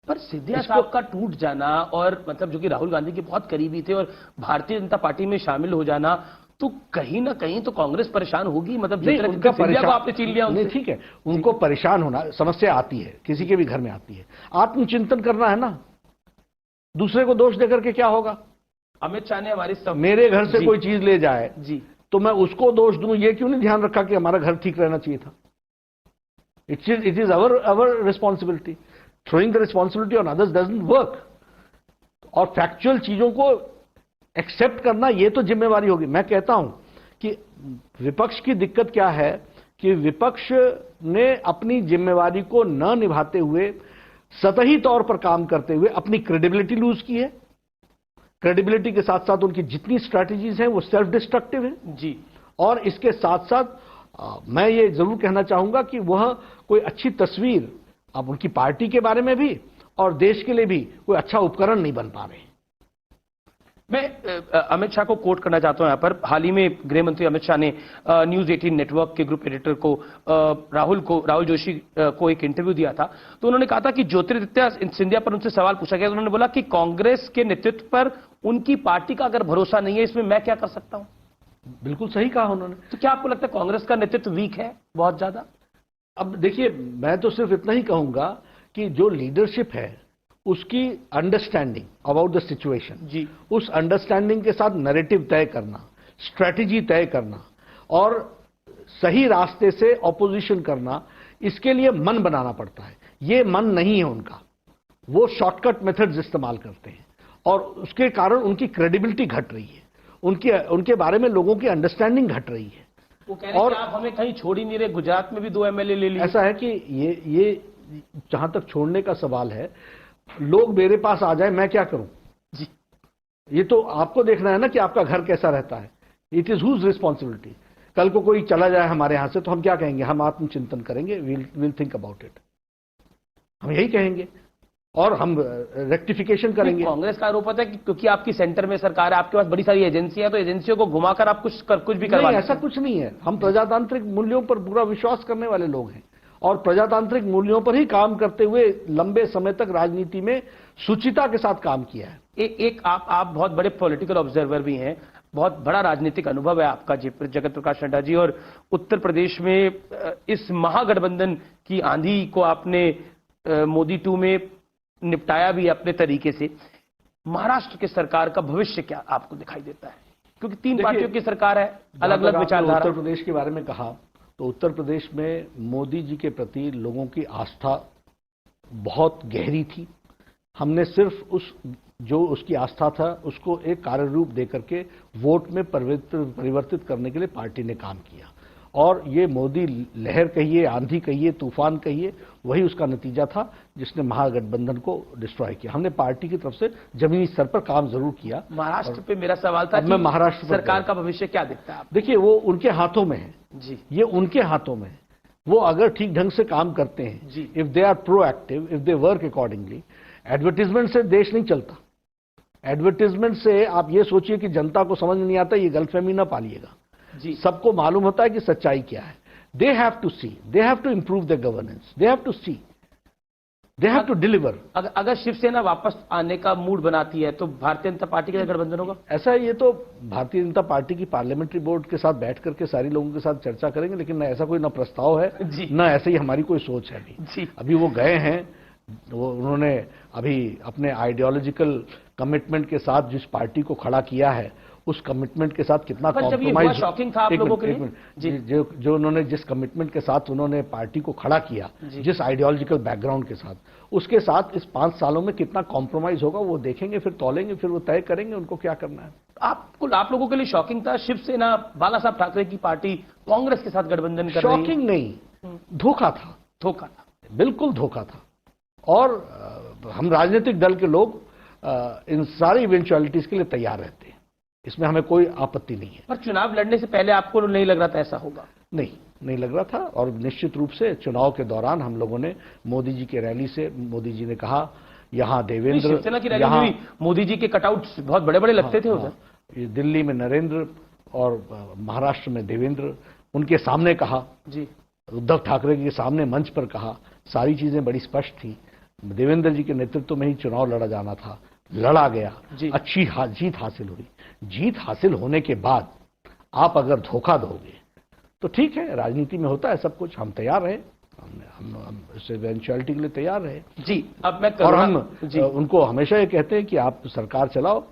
पर सिंधिया साहब का टूट जाना और मतलब जो कि राहुल गांधी के बहुत करीबी थे और भारतीय जनता पार्टी में शामिल हो जाना, तो कहीं ना कहीं तो कांग्रेस परेशान होगी। मतलब उनका सिंधिया को आपने छीन लिया। नहीं, ठीक है, उनको परेशान होना समस्या आती है, किसी के भी घर में आती है। आत्मचिंतन करना है ना, दूसरे को दोष देकर के क्या होगा? अमित शाह ने हमारी मेरे घर से कोई चीज ले जाए जी तो मैं उसको दोष दूं, ये क्यों नहीं ध्यान रखा कि हमारा घर ठीक रहना चाहिए था? It is our responsibility. Throwing the responsibility on others doesn't work. और फैक्चुअल चीजों को एक्सेप्ट करना ये तो जिम्मेवारी होगी। मैं कहता हूं कि विपक्ष की दिक्कत क्या है कि विपक्ष ने अपनी जिम्मेवारी को न निभाते हुए सतही तौर पर काम करते हुए अपनी क्रेडिबिलिटी लूज की है। क्रेडिबिलिटी के साथ साथ उनकी जितनी स्ट्रैटेजीज हैं वो सेल्फ डिस्ट्रक्टिव है जी। और इसके साथ साथ मैं ये जरूर कहना चाहूंगा कि वह कोई अच्छी तस्वीर अब उनकी पार्टी के बारे में भी और देश के लिए भी कोई अच्छा उपकरण नहीं बन पा रहे। मैं अमित शाह को कोट करना चाहता हूं यहां पर। हाल ही में गृह मंत्री अमित शाह ने न्यूज 18 नेटवर्क के ग्रुप एडिटर को राहुल जोशी को एक इंटरव्यू दिया था, तो उन्होंने कहा था कि ज्योतिरादित्य सिंधिया पर उनसे सवाल पूछा गया तो उन्होंने बोला कि कांग्रेस के नेतृत्व पर उनकी पार्टी का अगर भरोसा नहीं है, इसमें मैं क्या कर सकता हूं? बिल्कुल सही कहा उन्होंने। तो क्या आपको लगता है कांग्रेस का नेतृत्व वीक है बहुत ज्यादा? अब देखिए, मैं तो सिर्फ इतना ही कहूंगा कि जो लीडरशिप है उसकी अंडरस्टैंडिंग अबाउट द सिचुएशन जी, उस अंडरस्टैंडिंग के साथ नैरेटिव तय करना, स्ट्रैटेजी तय करना और सही रास्ते से ऑपोजिशन करना, इसके लिए मन बनाना पड़ता है। ये मन नहीं है उनका, वो शॉर्टकट मेथड्स इस्तेमाल करते हैं और उसके कारण उनकी क्रेडिबिलिटी घट रही है, उनके बारे में लोगों की अंडरस्टैंडिंग घट रही है। वो कह रहे हैं कि आप हमें कहीं छोड़ ही नहीं रहे, गुजरात में भी 2 एमएलए ले लिए। ऐसा है कि ये जहां तक छोड़ने का सवाल है, लोग मेरे पास आ जाए मैं क्या करूं जी? ये तो आपको देखना है ना कि आपका घर कैसा रहता है। It is whose responsibility. कल को कोई चला जाए हमारे यहां से तो हम क्या कहेंगे? हम आत्मचिंतन करेंगे, विल थिंक अबाउट इट, हम यही कहेंगे और हम रेक्टिफिकेशन करेंगे। कांग्रेस का आरोप है कि क्योंकि आपकी सेंटर में सरकार है, आपके पास बड़ी सारी एजेंसियां, तो एजेंसियों को घुमाकर आप कुछ भी करवा। ऐसा कुछ नहीं है। हम प्रजातांत्रिक मूल्यों पर पूरा विश्वास करने वाले लोग हैं और प्रजातांत्रिक मूल्यों पर ही काम करते हुए लंबे समय तक राजनीति में शुचिता के साथ काम किया है। एक आप बहुत बड़े पॉलिटिकल ऑब्जर्वर भी हैं, बहुत बड़ा राजनीतिक अनुभव है आपका जगत प्रकाश नड्डा जी, और उत्तर प्रदेश में इस महागठबंधन की आंधी को आपने मोदी 2 में निपटाया भी अपने तरीके से। महाराष्ट्र की सरकार का भविष्य क्या आपको दिखाई देता है? क्योंकि 3 पार्टियों की सरकार है, अलग अलग विचारधारा। उत्तर प्रदेश के बारे में कहा, तो उत्तर प्रदेश में मोदी जी के प्रति लोगों की आस्था बहुत गहरी थी। हमने सिर्फ जो उसकी आस्था था उसको एक कार्य रूप देकर के वोट में परिवर्तित करने के लिए पार्टी ने काम किया, और ये मोदी लहर कहिए, आंधी कहिए, तूफान कहिए, वही उसका नतीजा था जिसने महागठबंधन को डिस्ट्रॉय किया। हमने पार्टी की तरफ से जमीनी स्तर पर काम जरूर किया। महाराष्ट्र पे मेरा सवाल था, मैं महाराष्ट्र सरकार का भविष्य क्या दिखता है? देखिए, वो उनके हाथों में है जी, ये उनके हाथों में है। वो अगर ठीक ढंग से काम करते हैं, जी, if they are proactive, if they work accordingly. Advertisement से देश नहीं चलता। एडवर्टीजमेंट से आप ये सोचिए कि जनता को समझ नहीं आता, ये गलतफहमी ना पालिएगा। जी, सबको मालूम होता है कि सच्चाई क्या है। They have to see, they have to improve the governance, they have to see, they have to deliver. अगर शिवसेना वापस आने का मूड बनाती है तो भारतीय जनता पार्टी का गठबंधन होगा? ऐसा है, ये तो भारतीय जनता पार्टी की पार्लियामेंट्री बोर्ड के साथ बैठ करके सारी लोगों के साथ चर्चा करेंगे, लेकिन ना ऐसा कोई ना प्रस्ताव है, ना ऐसे ही हमारी कोई सोच है अभी। अभी वो गए हैं, उन्होंने अभी अपने आइडियोलॉजिकल कमिटमेंट के साथ जिस पार्टी को खड़ा किया है, उस कमिटमेंट के साथ कितना कॉम्प्रोमाइज। शॉकिंग था आप लोगों के लिए जो उन्होंने जिस कमिटमेंट के साथ उन्होंने पार्टी को खड़ा किया, जिस आइडियोलॉजिकल बैकग्राउंड के साथ, उसके साथ इस 5 सालों में कितना कॉम्प्रोमाइज होगा वो देखेंगे, फिर तौलेंगे, फिर वो तय करेंगे उनको क्या करना है। आप लोगों के लिए शॉकिंग था शिवसेना बाला साहब ठाकरे की पार्टी कांग्रेस के साथ गठबंधन कर रही है? शॉकिंग नहीं, धोखा था। धोखा था, बिल्कुल धोखा था। और हम राजनीतिक दल के लोग इन सारी इवेंचुअलिटीज के लिए तैयार रहते हैं, इसमें हमें कोई आपत्ति नहीं है। पर चुनाव लड़ने से पहले आपको नहीं लग रहा था ऐसा होगा? नहीं लग रहा था। और निश्चित रूप से चुनाव के दौरान हम लोगों ने मोदी जी के रैली से, मोदी जी ने कहा यहाँ देवेंद्र, शिवसेना की रैली में भी मोदी जी के कटआउट्स बहुत बड़े बड़े लगते थे उधर। ये दिल्ली में नरेंद्र और महाराष्ट्र में देवेंद्र, उनके सामने कहा जी, उद्धव ठाकरे के सामने मंच पर कहा, सारी चीजें बड़ी स्पष्ट थी। देवेंद्र जी के नेतृत्व में ही चुनाव लड़ा जाना था, लड़ा गया, अच्छी जीत हासिल हुई। जीत हासिल होने के बाद आप अगर धोखा दोगे तो ठीक है, राजनीति में होता है सब कुछ। हम तैयार रहे, हम इस इवेंचुअलिटी के लिए तैयार रहे जी। अब मैं और हम उनको हमेशा ये कहते हैं कि आप सरकार चलाओ।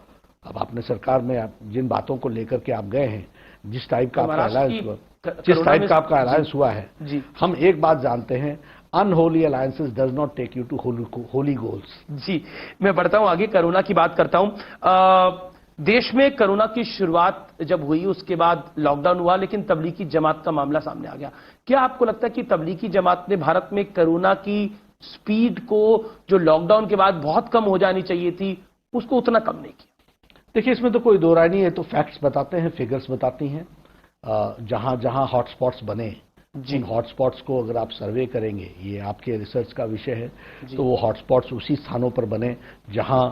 अब आपने सरकार में आप जिन बातों को लेकर के आप गए हैं, जिस टाइप का आपका अलायंस हुआ, जिस टाइप का आपका अलायंस हुआ है, हम एक बात जानते हैं, unholy alliances does not take you to holy goals. जी, मैं बढ़ता हूं आगे, कोरोना की बात करता हूं। देश में कोरोना की शुरुआत जब हुई उसके बाद लॉकडाउन हुआ, लेकिन तबलीगी जमात का मामला सामने आ गया। क्या आपको लगता है कि तबलीगी जमात ने भारत में कोरोना की स्पीड को, जो लॉकडाउन के बाद बहुत कम हो जानी चाहिए थी, उसको उतना कम नहीं किया? देखिए, इसमें तो कोई दो राय नहीं है। तो फैक्ट्स बताते हैं, फिगर्स बताती हैं। जहां जहां हॉटस्पॉट्स बने, जिन हॉटस्पॉट्स को अगर आप सर्वे करेंगे, ये आपके रिसर्च का विषय है, तो वो हॉटस्पॉट्स उसी स्थानों पर बने जहां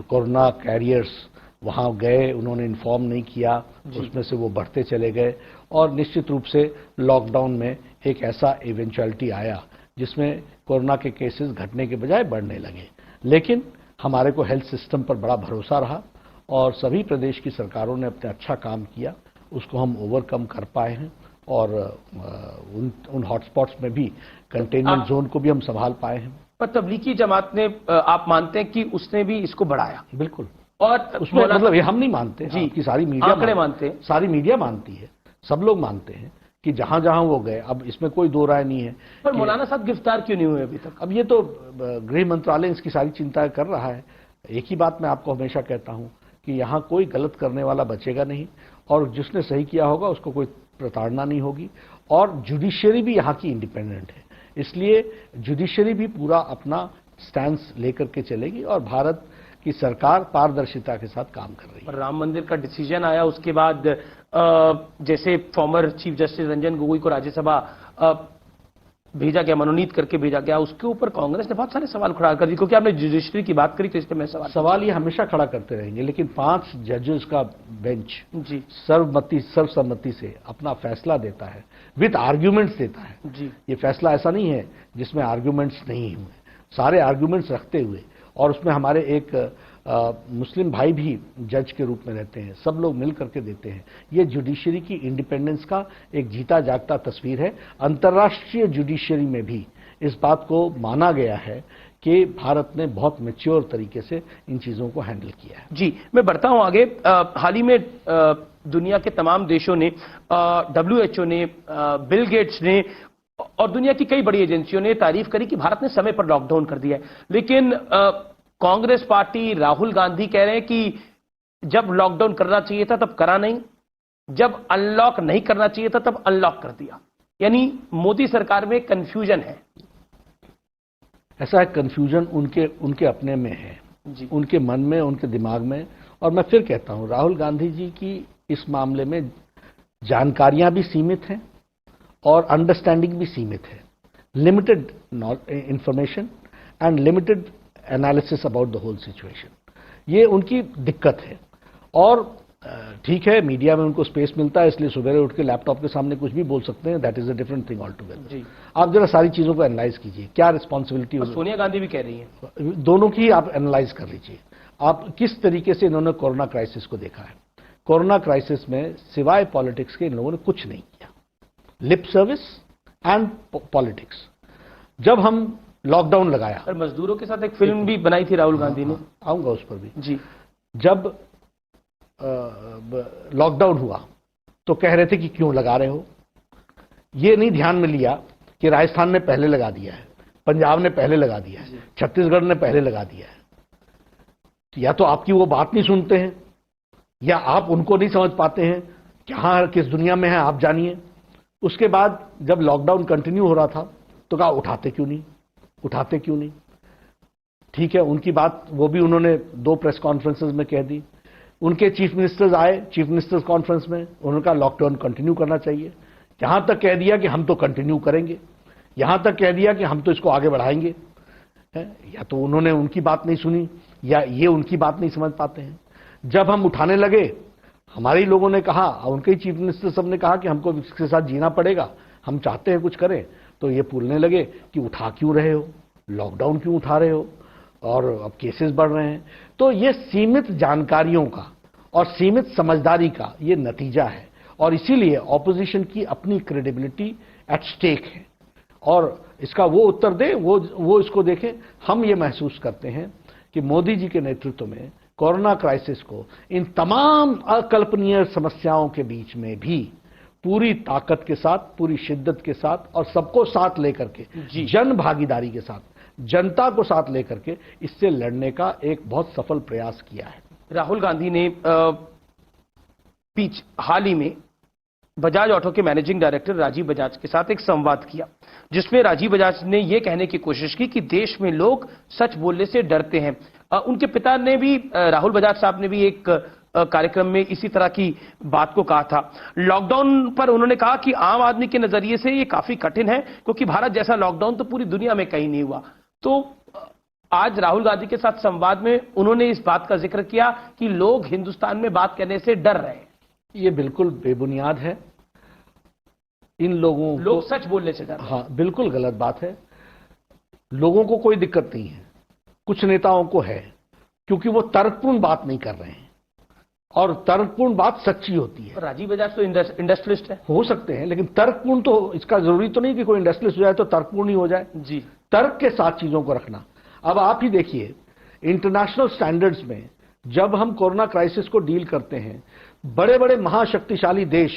कोरोना कैरियर्स वहां गए, उन्होंने इन्फॉर्म नहीं किया, उसमें से वो बढ़ते चले गए। और निश्चित रूप से लॉकडाउन में एक ऐसा इवेंचुअलिटी आया जिसमें कोरोना के केसेस घटने के बजाय बढ़ने लगे। लेकिन हमारे को हेल्थ सिस्टम पर बड़ा भरोसा रहा और सभी प्रदेश की सरकारों ने अपने अच्छा काम किया, उसको हम ओवरकम कर पाए हैं। और उन हॉटस्पॉट्स में भी कंटेनमेंट जोन को भी हम संभाल पाए हैं। पर तबलीगी जमात ने, आप मानते हैं कि उसने भी इसको बढ़ाया? बिल्कुल। और उसमें मतलब ये हम नहीं मानते जी, कि सारी मीडिया आंकड़े मानते हैं, सारी मीडिया मानती है, सब लोग मानते हैं कि जहां जहां वो गए। अब इसमें कोई दो राय नहीं है। पर मौलाना साहब गिरफ्तार क्यों नहीं हुए अभी तक? अब ये तो गृह मंत्रालय इसकी सारी चिंता कर रहा है। एक ही बात मैं आपको हमेशा कहता हूं कि यहां कोई गलत करने वाला बचेगा नहीं, और जिसने सही किया होगा उसको कोई प्रताड़ना नहीं होगी। और जुडिशियरी भी यहाँ की इंडिपेंडेंट है, इसलिए जुडिशियरी भी पूरा अपना स्टैंड लेकर के चलेगी और भारत की सरकार पारदर्शिता के साथ काम कर रही है। राम मंदिर का डिसीजन आया, उसके बाद जैसे former chief justice Ranjan Gogoi को राज्यसभा भेजा गया, मनोनीत करके भेजा गया, उसके ऊपर कांग्रेस ने बहुत सारे सवाल खड़ा कर दिए। क्योंकि आपने जुडिशरी की बात करी तो इसलिए मैं सवाल ये हमेशा खड़ा करते रहेंगे, लेकिन 5 जजेस का बेंच जी सर्वसम्मति से अपना फैसला देता है, विद आर्ग्यूमेंट्स देता है जी। ये फैसला ऐसा नहीं है जिसमें आर्ग्यूमेंट्स नहीं हुए, सारे आर्ग्यूमेंट्स रखते हुए। और उसमें हमारे एक मुस्लिम भाई भी जज के रूप में रहते हैं, सब लोग मिल करके देते हैं। ये जुडिशरी की इंडिपेंडेंस का एक जीता जागता तस्वीर है। अंतर्राष्ट्रीय जुडिशरी में भी इस बात को माना गया है कि भारत ने बहुत मैच्योर तरीके से इन चीजों को हैंडल किया है। जी, मैं बढ़ता हूं आगे। हाल ही में दुनिया के तमाम देशों ने, WHO ने, बिल गेट्स ने और दुनिया की कई बड़ी एजेंसियों ने तारीफ करी कि भारत ने समय पर लॉकडाउन कर दिया है। लेकिन कांग्रेस पार्टी, राहुल गांधी कह रहे हैं कि जब लॉकडाउन करना चाहिए था तब करा नहीं, जब अनलॉक नहीं करना चाहिए था तब अनलॉक कर दिया। यानी मोदी सरकार में कंफ्यूजन है। ऐसा है, कंफ्यूजन उनके अपने में है जी। उनके मन में, उनके दिमाग में। और मैं फिर कहता हूं, राहुल गांधी जी की इस मामले में जानकारियां भी सीमित हैं और अंडरस्टैंडिंग भी सीमित है। Limited information and limited analysis about the whole situation, ये उनकी दिक्कत है। और ठीक है, मीडिया में उनको स्पेस मिलता है, इसलिए सुबह उठ के लैपटॉप के सामने कुछ भी बोल सकते हैं। That is a different thing all together. आप जरा सारी चीजों को एनालाइज कीजिए, क्या रिस्पॉन्सिबिलिटी। सोनिया गांधी भी कह रही है, दोनों की आप एनालाइज कर लीजिए। आप किस तरीके से इन्होंने कोरोना क्राइसिस को देखा है। कोरोना क्राइसिस में सिवाय पॉलिटिक्स के इन लोगों ने कुछ नहीं किया, लिप सर्विस एंड पॉलिटिक्स। जब हम लॉकडाउन लगाया, और मजदूरों के साथ एक फिल्म भी बनाई थी राहुल गांधी ने। आऊंगा उस पर भी। जी। जब लॉकडाउन हुआ तो कह रहे थे कि क्यों लगा रहे हो। ये नहीं ध्यान में लिया कि राजस्थान ने पहले लगा दिया है, पंजाब ने पहले लगा दिया है, छत्तीसगढ़ ने पहले लगा दिया है। या तो आपकी वो बात नहीं सुनते हैं, या आप उनको नहीं समझ पाते हैं कहां किस दुनिया में है, आप जानिए। उसके बाद जब लॉकडाउन कंटिन्यू हो रहा था तो कहा उठाते क्यों नहीं। ठीक है, उनकी बात वो भी उन्होंने 2 प्रेस कॉन्फ्रेंसेस में कह दी। उनके चीफ मिनिस्टर्स आए चीफ मिनिस्टर्स कॉन्फ्रेंस में, उन्होंने कहा लॉकडाउन कंटिन्यू करना चाहिए। यहां तक कह दिया कि हम तो कंटिन्यू करेंगे, यहां तक कह दिया कि हम तो इसको आगे बढ़ाएंगे। या तो उन्होंने उनकी बात नहीं सुनी, या ये उनकी बात नहीं समझ पाते हैं। जब हम उठाने लगे, हमारे ही लोगों ने कहा, उनके ही चीफ मिनिस्टर सब ने कहा कि हमको इसके साथ जीना पड़ेगा, हम चाहते हैं कुछ करें। तो ये बोलने लगे कि उठा क्यों रहे हो, लॉकडाउन क्यों उठा रहे हो, और अब केसेस बढ़ रहे हैं। तो ये सीमित जानकारियों का और सीमित समझदारी का ये नतीजा है, और इसीलिए ऑपोजिशन की अपनी क्रेडिबिलिटी एट स्टेक है। और इसका वो उत्तर दे, वो इसको देखें। हम ये महसूस करते हैं कि मोदी जी के नेतृत्व में कोरोना क्राइसिस को इन तमाम अकल्पनीय समस्याओं के बीच में भी पूरी ताकत के साथ, पूरी शिद्दत के साथ और सबको साथ लेकर के, जन भागीदारी के साथ, जनता को साथ लेकर के इससे लड़ने का एक बहुत सफल प्रयास किया है। राहुल गांधी ने हाल ही में बजाज ऑटो के मैनेजिंग डायरेक्टर राजीव बजाज के साथ एक संवाद किया, जिसमें राजीव बजाज ने यह कहने की कोशिश की कि देश में लोग सच बोलने से डरते हैं। उनके पिता ने भी, राहुल बजाज साहब ने भी एक कार्यक्रम में इसी तरह की बात को कहा था। लॉकडाउन पर उन्होंने कहा कि आम आदमी के नजरिए से ये काफी कठिन है, क्योंकि भारत जैसा लॉकडाउन तो पूरी दुनिया में कहीं नहीं हुआ। तो आज राहुल गांधी के साथ संवाद में उन्होंने इस बात का जिक्र किया कि लोग हिंदुस्तान में बात करने से डर रहे हैं। ये बिल्कुल बेबुनियाद है। इन लोग सच बोलने से डर रहे हैं। हाँ, बिल्कुल गलत बात है। लोगों को कोई दिक्कत नहीं है, कुछ नेताओं को है, क्योंकि वो तर्कपूर्ण बात नहीं कर रहे हैं, और तर्कपूर्ण बात सच्ची होती है। राजीव बजाज तो इंडस्ट्रियलिस्ट है, हो सकते हैं, लेकिन तर्कपूर्ण तो इसका जरूरी तो नहीं कि कोई इंडस्ट्रियलिस्ट हो जाए तो तर्कपूर्ण ही हो जाए। जी, तर्क के साथ चीजों को रखना। अब आप ही देखिए, इंटरनेशनल स्टैंडर्ड्स में जब हम कोरोना क्राइसिस को डील करते हैं, बड़े बड़े महाशक्तिशाली देश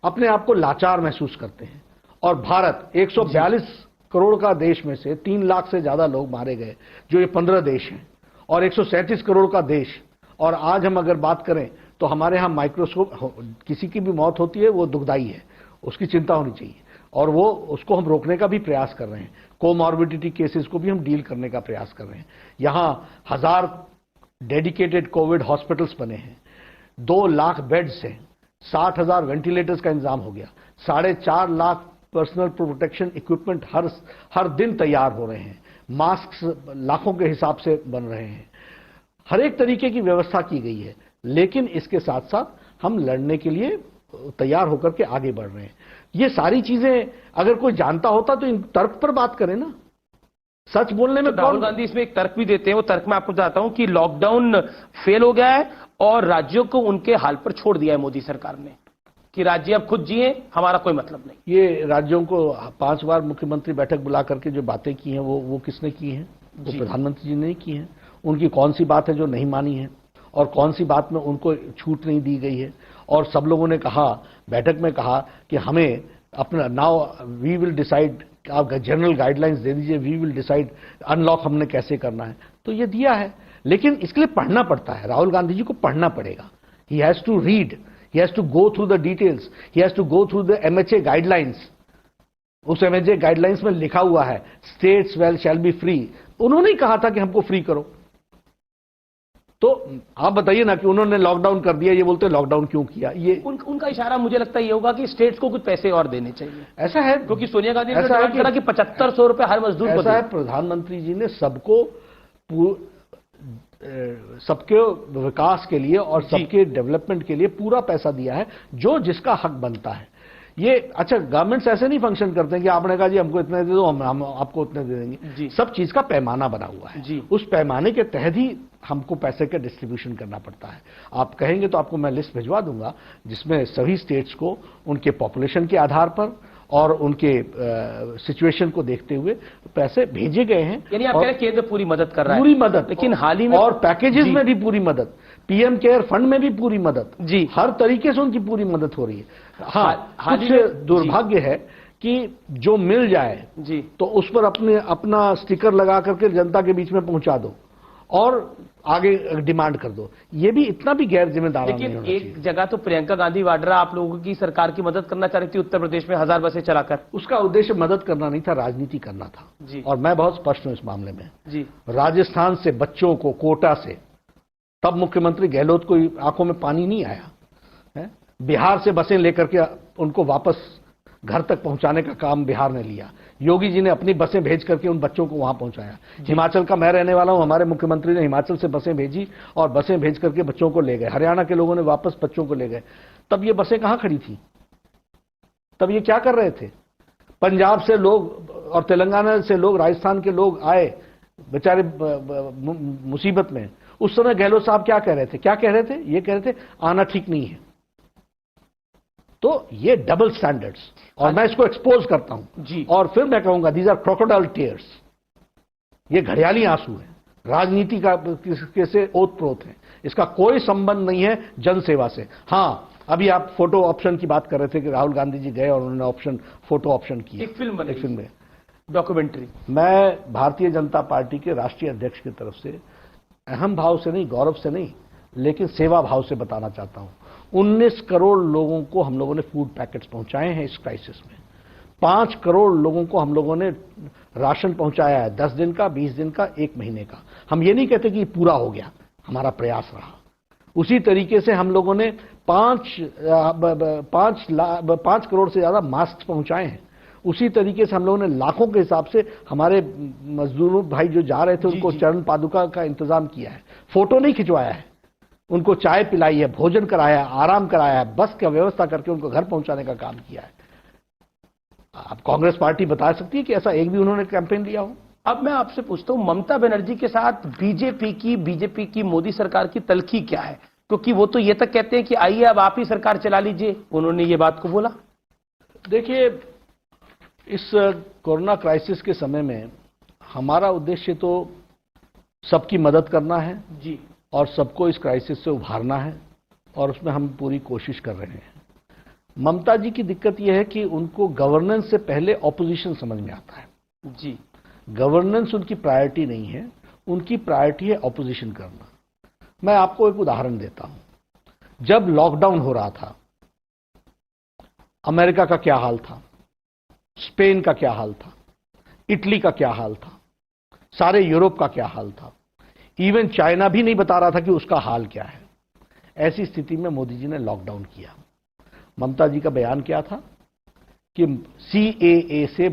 अपने आप को लाचार महसूस करते हैं, और भारत 142 करोड़ का देश में से 3 लाख से ज्यादा लोग मारे गए, जो ये 15 देश हैं, और 137 करोड़ का देश। और आज हम अगर बात करें तो हमारे यहां माइक्रोस्कोप, किसी की भी मौत होती है वो दुखदाई है, उसकी चिंता होनी चाहिए, और वो उसको हम रोकने का भी प्रयास कर रहे हैं। कोमॉर्बिडिटी केसेस को भी हम डील करने का प्रयास कर रहे हैं। यहां 1000 डेडिकेटेड कोविड हॉस्पिटल्स बने हैं, 2 लाख बेड्स हैं, 60,000 वेंटिलेटर्स का इंतजाम हो गया, 4.5 लाख पर्सनल प्रोटेक्शन इक्विपमेंट हर दिन तैयार हो रहे हैं, मास्क लाखों के हिसाब से बन रहे हैं, हर एक तरीके की व्यवस्था की गई है। लेकिन इसके साथ साथ हम लड़ने के लिए तैयार होकर के आगे बढ़ रहे हैं। ये सारी चीजें अगर कोई जानता होता तो इन तर्क पर बात करें ना। सच बोलने में राहुल गांधी इसमें एक तर्क भी देते हैं। वो तर्क मैं आपको बताता हूं कि लॉकडाउन फेल हो गया है और राज्यों को उनके हाल पर छोड़ दिया है मोदी सरकार ने, कि राज्य अब खुद जिए, हमारा कोई मतलब नहीं। ये राज्यों को 5 बार मुख्यमंत्री बैठक बुला करके जो बातें की हैं वो किसने की हैं? वो प्रधानमंत्री जी ने की है। उनकी कौन सी बात है जो नहीं मानी है और कौन सी बात में उनको छूट नहीं दी गई है। और सब लोगों ने कहा, बैठक में कहा कि हमें अपना नाउ वी विल डिसाइड, आप जनरल गाइडलाइंस दे दीजिए, वी विल डिसाइड अनलॉक हमने कैसे करना है। तो ये दिया है, लेकिन इसके लिए पढ़ना पड़ता है। राहुल गांधी जी को पढ़ना पड़ेगा। He has to read, he has to go through the details, he has to go through the MHA guidelines. उस MHA गाइडलाइंस में लिखा हुआ है states will shall be free. उन्होंने ही कहा था कि हमको फ्री करो। तो आप बताइए ना कि उन्होंने लॉकडाउन कर दिया, ये बोलते हैं लॉकडाउन क्यों किया। ये उनका इशारा मुझे लगता है ये होगा कि स्टेट्स को कुछ पैसे और देने चाहिए। ऐसा है, क्योंकि सोनिया गांधी ने ऐसा है कहा कि 7500 रुपए हर मजदूर को ऐसा है, प्रधानमंत्री जी ने सबको सबके विकास के लिए और सबके डेवलपमेंट के लिए पूरा पैसा दिया है, जो जिसका हक बनता है। ये अच्छा, गवर्नमेंट्स ऐसे नहीं फंक्शन करते हैं कि आपने कहा जी हमको इतने दे दो, हम आपको उतने दे देंगे। सब चीज का पैमाना बना हुआ है। उस पैमाने के तहत ही हमको पैसे का डिस्ट्रीब्यूशन करना पड़ता है। आप कहेंगे तो आपको मैं लिस्ट भिजवा दूंगा, जिसमें सभी स्टेट्स को उनके पॉपुलेशन के आधार पर और उनके सिचुएशन को देखते हुए पैसे भेजे गए हैं। यानी आप कह रहे हैं केंद्र पूरी मदद कर रहा है। पूरी मदद, लेकिन हाल ही में और पैकेजेस में भी पूरी मदद, PM केयर फंड में भी पूरी मदद, हर तरीके से उनकी पूरी मदद हो रही है। हाँ, कुछ दुर्भाग्य है कि जो मिल जाए तो उस पर अपना स्टिकर लगा करके जनता के बीच में पहुंचा दो और आगे डिमांड कर दो। ये भी इतना भी गैर जिम्मेदार नहीं होना चाहिए। एक जगह तो प्रियंका गांधी वाड्रा आप लोगों की सरकार की मदद करना चाह रही थी उत्तर प्रदेश में 1000 बसें चलाकर। उसका उद्देश्य मदद करना नहीं था, राजनीति करना था। और मैं बहुत स्पष्ट हूं इस मामले में। राजस्थान से बच्चों को कोटा से, तब मुख्यमंत्री गहलोत को आंखों में पानी नहीं आया है। बिहार से बसें लेकर के उनको वापस घर तक पहुंचाने का काम बिहार ने लिया। योगी जी ने अपनी बसें भेज करके उन बच्चों को वहां पहुंचाया। हिमाचल का मैं रहने वाला हूं, हमारे मुख्यमंत्री ने हिमाचल से बसें भेजी और बसें भेज करके बच्चों को ले गए। हरियाणा के लोगों ने वापस बच्चों को ले गए। तब ये बसें कहां खड़ी थी? तब ये क्या कर रहे थे? पंजाब से लोग और तेलंगाना से लोग, राजस्थान के लोग आए बेचारे मुसीबत में। उस समय गहलोत साहब क्या कह रहे थे? क्या कह रहे थे? ये कह रहे थे आना ठीक नहीं है। तो ये डबल स्टैंडर्ड्स, और मैं इसको एक्सपोज करता हूं। और फिर मैं कहूंगा दीज आर क्रोकोडाइल टीयर्स। ये घड़ियाली आंसू है, राजनीति का से ओतप्रोत है। इसका कोई संबंध नहीं है जनसेवा से। हां, अभी आप फोटो ऑप्शन की बात कर रहे थे कि राहुल गांधी जी गए और उन्होंने फोटो ऑप्शन किया। एक फिल्म में डॉक्यूमेंट्री। मैं भारतीय जनता पार्टी के राष्ट्रीय अध्यक्ष की तरफ से अहम भाव से नहीं, गौरव से नहीं, लेकिन सेवा भाव से बताना चाहता हूं 19 करोड़ लोगों को हम लोगों ने फूड पैकेट्स पहुंचाए हैं इस क्राइसिस में। 5 करोड़ लोगों को हम लोगों ने राशन पहुंचाया है, 10 दिन का, 20 दिन का, 1 महीने का। हम ये नहीं कहते कि पूरा हो गया, हमारा प्रयास रहा। उसी तरीके से हम लोगों ने 5 करोड़ से ज्यादा मास्क पहुंचाए हैं। उसी तरीके से हम लोगों ने लाखों के हिसाब से हमारे मजदूर भाई जो जा रहे थे उनको चरण पादुका का इंतजाम किया है। फोटो नहीं खिंचवाया है, उनको चाय पिलाई है, भोजन कराया है, आराम कराया है, बस का व्यवस्था करके उनको घर पहुंचाने का काम किया है। अब कांग्रेस पार्टी बता सकती है कि ऐसा एक भी उन्होंने कैंपेन लिया हो? अब मैं आपसे पूछता हूं, ममता बनर्जी के साथ बीजेपी की मोदी सरकार की तलखी क्या है? क्योंकि वो तो ये तक कहते हैं कि आइए अब आप ही सरकार चला लीजिए। उन्होंने ये बात को बोला। देखिए, इस कोरोना क्राइसिस के समय में हमारा उद्देश्य तो सबकी मदद करना है जी, और सबको इस क्राइसिस से उभारना है, और उसमें हम पूरी कोशिश कर रहे हैं। ममता जी की दिक्कत यह है कि उनको गवर्नेंस से पहले ऑपोजिशन समझ में आता है जी। गवर्नेंस उनकी प्रायोरिटी नहीं है, उनकी प्रायोरिटी है ऑपोजिशन करना। मैं आपको एक उदाहरण देता हूं। जब लॉकडाउन हो रहा था, अमेरिका का क्या हाल था, स्पेन का क्या हाल था, इटली का क्या हाल था, सारे यूरोप का क्या हाल था, इवन चाइना भी नहीं बता रहा था कि उसका हाल क्या है। ऐसी स्थिति में मोदी जी ने लॉकडाउन किया। ममता जी का बयान क्या था कि CAA से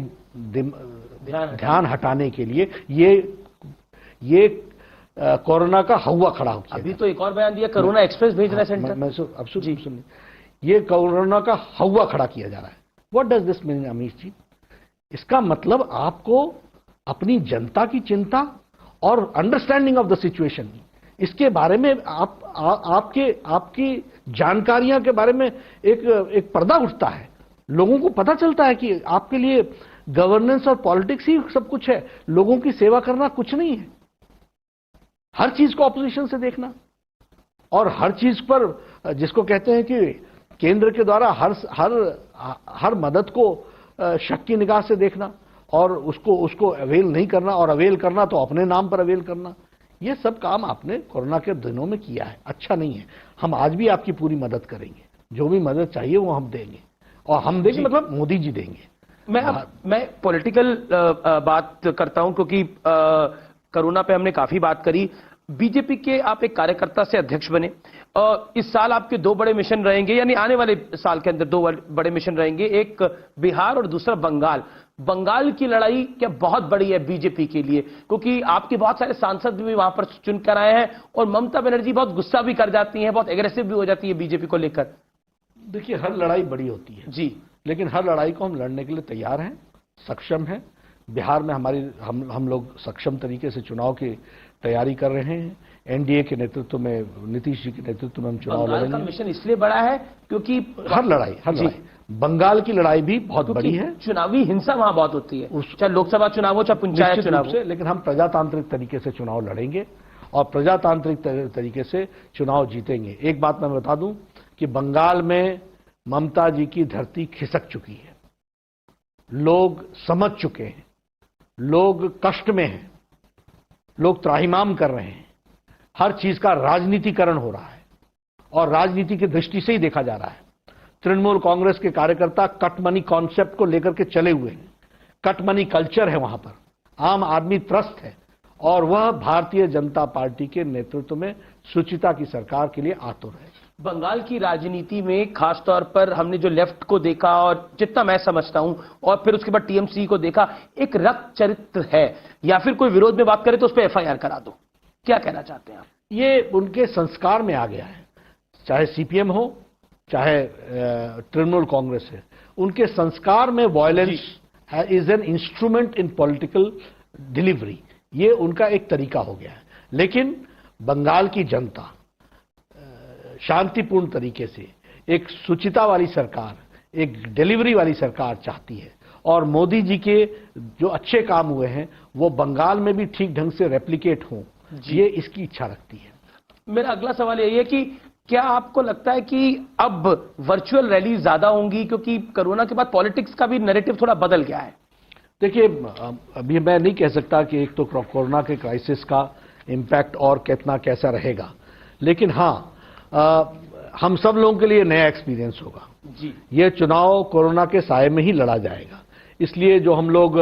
ध्यान हटाने के लिए ये कोरोना का हवा खड़ा हो गया। अभी तो एक और बयान दिया, कोरोना एक्सप्रेस भेज रहा है सेंटर। अब सुनिए, ये कोरोना का हवा खड़ा किया जा रहा है। What does this mean Amish ji? इसका मतलब आपको अपनी जनता की चिंता और अंडरस्टैंडिंग ऑफ द सिचुएशन, इसके बारे में आपकी जानकारियां के बारे में एक पर्दा उठता है। लोगों को पता चलता है कि आपके लिए गवर्नेंस और पॉलिटिक्स ही सब कुछ है, लोगों की सेवा करना कुछ नहीं है। हर चीज को ऑपोजिशन से देखना और हर चीज पर जिसको कहते हैं कि केंद्र के द्वारा हर मदद को शक की निगाह से देखना और उसको अवेल नहीं करना, और अवेल करना तो अपने नाम पर अवेल करना, ये सब काम आपने कोरोना के दिनों में किया है, अच्छा नहीं है। हम आज भी आपकी पूरी मदद करेंगे, जो भी मदद चाहिए वो हम देंगे, और हम देंगे मतलब मोदी जी देंगे। मैं पॉलिटिकल बात करता हूं, क्योंकि कोरोना पे हमने काफी बात करी। बीजेपी के आप एक कार्यकर्ता से अध्यक्ष बने, इस साल आपके 2 बड़े मिशन रहेंगे, यानी आने वाले साल के अंदर 2 बड़े मिशन रहेंगे, एक बिहार और दूसरा बंगाल। बंगाल की लड़ाई क्या बहुत बड़ी है बीजेपी के लिए, क्योंकि आपके बहुत सारे सांसद भी वहां पर चुनकर आए हैं, और ममता बनर्जी बहुत गुस्सा भी कर जाती हैं, बहुत एग्रेसिव भी हो जाती है बीजेपी को लेकर। देखिए, हर लड़ाई बड़ी होती है जी, लेकिन हर लड़ाई को हम लड़ने के लिए तैयार हैं, सक्षम हैं। बिहार में हम लोग सक्षम तरीके से चुनाव की तैयारी कर रहे हैं। एनडीए के नेतृत्व में, नीतीश जी के नेतृत्व में हम चुनाव लड़ेंगे। बंगाल का मिशन इसलिए बड़ा है क्योंकि हर लड़ाई बंगाल की लड़ाई भी बहुत बड़ी है। चुनावी हिंसा वहां बहुत होती है, चाहे लोकसभा चुनाव हो चाहे पंचायत चुनाव हो। लेकिन हम प्रजातांत्रिक तरीके से चुनाव लड़ेंगे और प्रजातांत्रिक तरीके से चुनाव जीतेंगे। एक बात मैं बता दूं कि बंगाल में ममता जी की धरती खिसक चुकी है, लोग समझ चुके हैं, लोग कष्ट में हैं, लोग त्राहिमाम कर रहे हैं, हर चीज का राजनीतिकरण हो रहा है और राजनीति की दृष्टि से ही देखा जा रहा है। तृणमूल कांग्रेस के कार्यकर्ता कट मनी कॉन्सेप्ट को लेकर के चले हुए हैं, कट मनी कल्चर है वहां पर, आम आदमी त्रस्त है, और वह भारतीय जनता पार्टी के नेतृत्व में सुचिता की सरकार के लिए आतुर है। बंगाल की राजनीति में खासतौर पर हमने जो लेफ्ट को देखा, और जितना मैं समझता हूं, और फिर उसके बाद टीएमसी को देखा, एक रक्त चरित्र है, या फिर कोई विरोध में बात करे तो उस पर एफआईआर करा दो। क्या कहना चाहते हैं आप? ये उनके संस्कार में आ गया है, चाहे सीपीएम हो चाहे तृणमूल कांग्रेस है, उनके संस्कार में violence is an instrument in political delivery, ये उनका एक तरीका हो गया है। लेकिन बंगाल की जनता शांतिपूर्ण तरीके से एक सुचिता वाली सरकार, एक डिलीवरी वाली सरकार चाहती है, और मोदी जी के जो अच्छे काम हुए हैं वो बंगाल में भी ठीक ढंग से रेप्लिकेट हों, ये इसकी इच्छा रखती है। मेरा अगला सवाल यही है कि क्या आपको लगता है कि अब वर्चुअल रैली ज्यादा होंगी, क्योंकि कोरोना के बाद पॉलिटिक्स का भी नैरेटिव थोड़ा बदल गया है? देखिए, अभी मैं नहीं कह सकता कि एक तो कोरोना के क्राइसिस का इम्पैक्ट और कितना कैसा रहेगा, लेकिन हाँ, हम सब लोगों के लिए नया एक्सपीरियंस होगा जी। ये चुनाव कोरोना के साए में ही लड़ा जाएगा, इसलिए जो हम लोग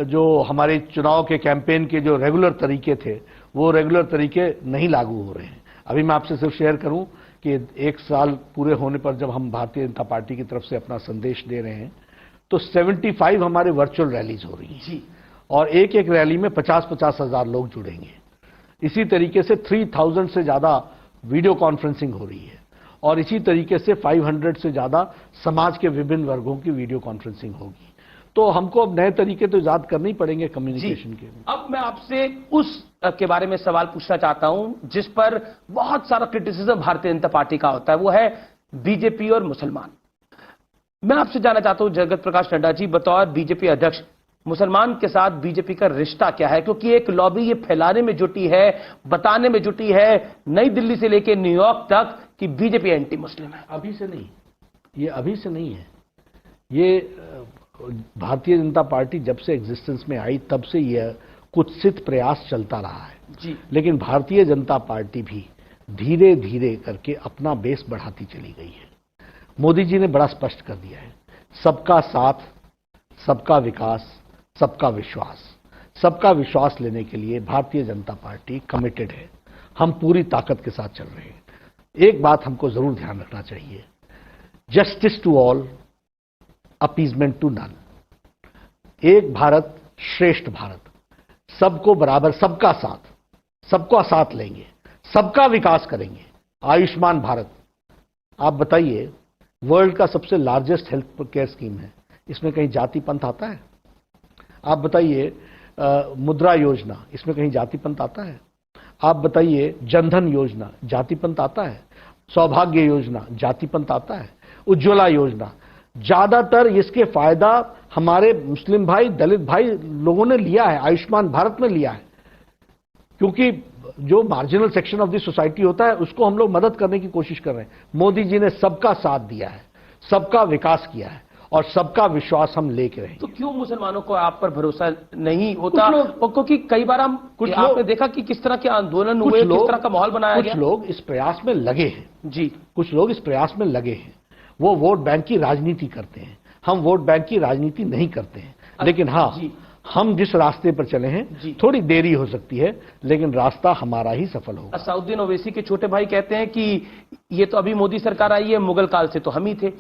जो हमारे चुनाव के कैंपेन के जो रेगुलर तरीके थे वो रेगुलर तरीके नहीं लागू हो रहे हैं। अभी मैं आपसे सिर्फ शेयर करूं कि 1 साल पूरे होने पर जब हम भारतीय जनता पार्टी की तरफ से अपना संदेश दे रहे हैं तो 75 हमारे वर्चुअल रैलीज हो रही हैं जी, और एक एक रैली में 50-50 हजार लोग जुड़ेंगे। इसी तरीके से 3000 से ज्यादा वीडियो कॉन्फ्रेंसिंग हो रही है, और इसी तरीके से 500 से ज्यादा समाज के विभिन्न वर्गों की वीडियो कॉन्फ्रेंसिंग होगी। तो हमको अब नए तरीके तो इजाद करने ही पड़ेंगे कम्युनिकेशन के। अब मैं आपसे उस के बारे में सवाल पूछना चाहता हूं जिस पर बहुत सारा क्रिटिसिज्म भारतीय जनता पार्टी का होता है, वो है बीजेपी और मुसलमान। मैं आपसे जानना चाहता हूं जगत प्रकाश नड्डा जी, बतौर बीजेपी अध्यक्ष, मुसलमान के साथ बीजेपी का रिश्ता क्या है? क्योंकि एक लॉबी ये फैलाने में जुटी है, बताने में जुटी है, नई दिल्ली से लेकर न्यूयॉर्क तक, कि बीजेपी एंटी मुस्लिम है। अभी से नहीं, ये अभी से नहीं है, ये भारतीय जनता पार्टी जब से एग्जिस्टेंस में आई तब से यह कुत्सित प्रयास चलता रहा है जी। लेकिन भारतीय जनता पार्टी भी धीरे धीरे करके अपना बेस बढ़ाती चली गई है। मोदी जी ने बड़ा स्पष्ट कर दिया है, सबका साथ, सबका विकास, सबका विश्वास। सबका विश्वास लेने के लिए भारतीय जनता पार्टी कमिटेड है, हम पूरी ताकत के साथ चल रहे हैं। एक बात हमको जरूर ध्यान रखना चाहिए, justice to all, appeasement to none. एक भारत श्रेष्ठ भारत, सबको बराबर, सबका साथ, सबका साथ लेंगे, सबका विकास करेंगे। आयुष्मान भारत, आप बताइए, वर्ल्ड का सबसे लार्जेस्ट हेल्थ केयर स्कीम है, इसमें कहीं जाति पंथ आता है? आप बताइए, मुद्रा योजना, इसमें कहीं जाति पंथ आता है? आप बताइए, जनधन योजना, जाति पंथ आता है? सौभाग्य योजना, जाति पंथ आता है? उज्ज्वला योजना, ज्यादातर इसके फायदा हमारे मुस्लिम भाई, दलित भाई लोगों ने लिया है, आयुष्मान भारत में लिया है, क्योंकि जो marginal section of the society होता है उसको हम लोग मदद करने की कोशिश कर रहे हैं। मोदी जी ने सबका साथ दिया है, सबका विकास किया है और सबका विश्वास हम लेके रहेंगे। तो क्यों मुसलमानों को आप पर भरोसा नहीं होता? क्योंकि कई बार आपने देखा कि किस तरह के आंदोलन हुए, किस तरह का माहौल बनाया गया। कुछ लोग इस प्रयास में लगे हैं जी, कुछ लोग इस प्रयास में लगे हैं, वो वोट बैंक की राजनीति करते हैं। हम वोट बैंक की राजनीति नहीं करते हैं, लेकिन हाँ, हम जिस रास्ते पर चले हैं थोड़ी देरी हो सकती है, लेकिन रास्ता हमारा ही सफल होगा। असदुद्दीन ओवैसी के छोटे भाई कहते हैं कि ये तो अभी मोदी सरकार आई है, मुगल काल से तो हम ही थे।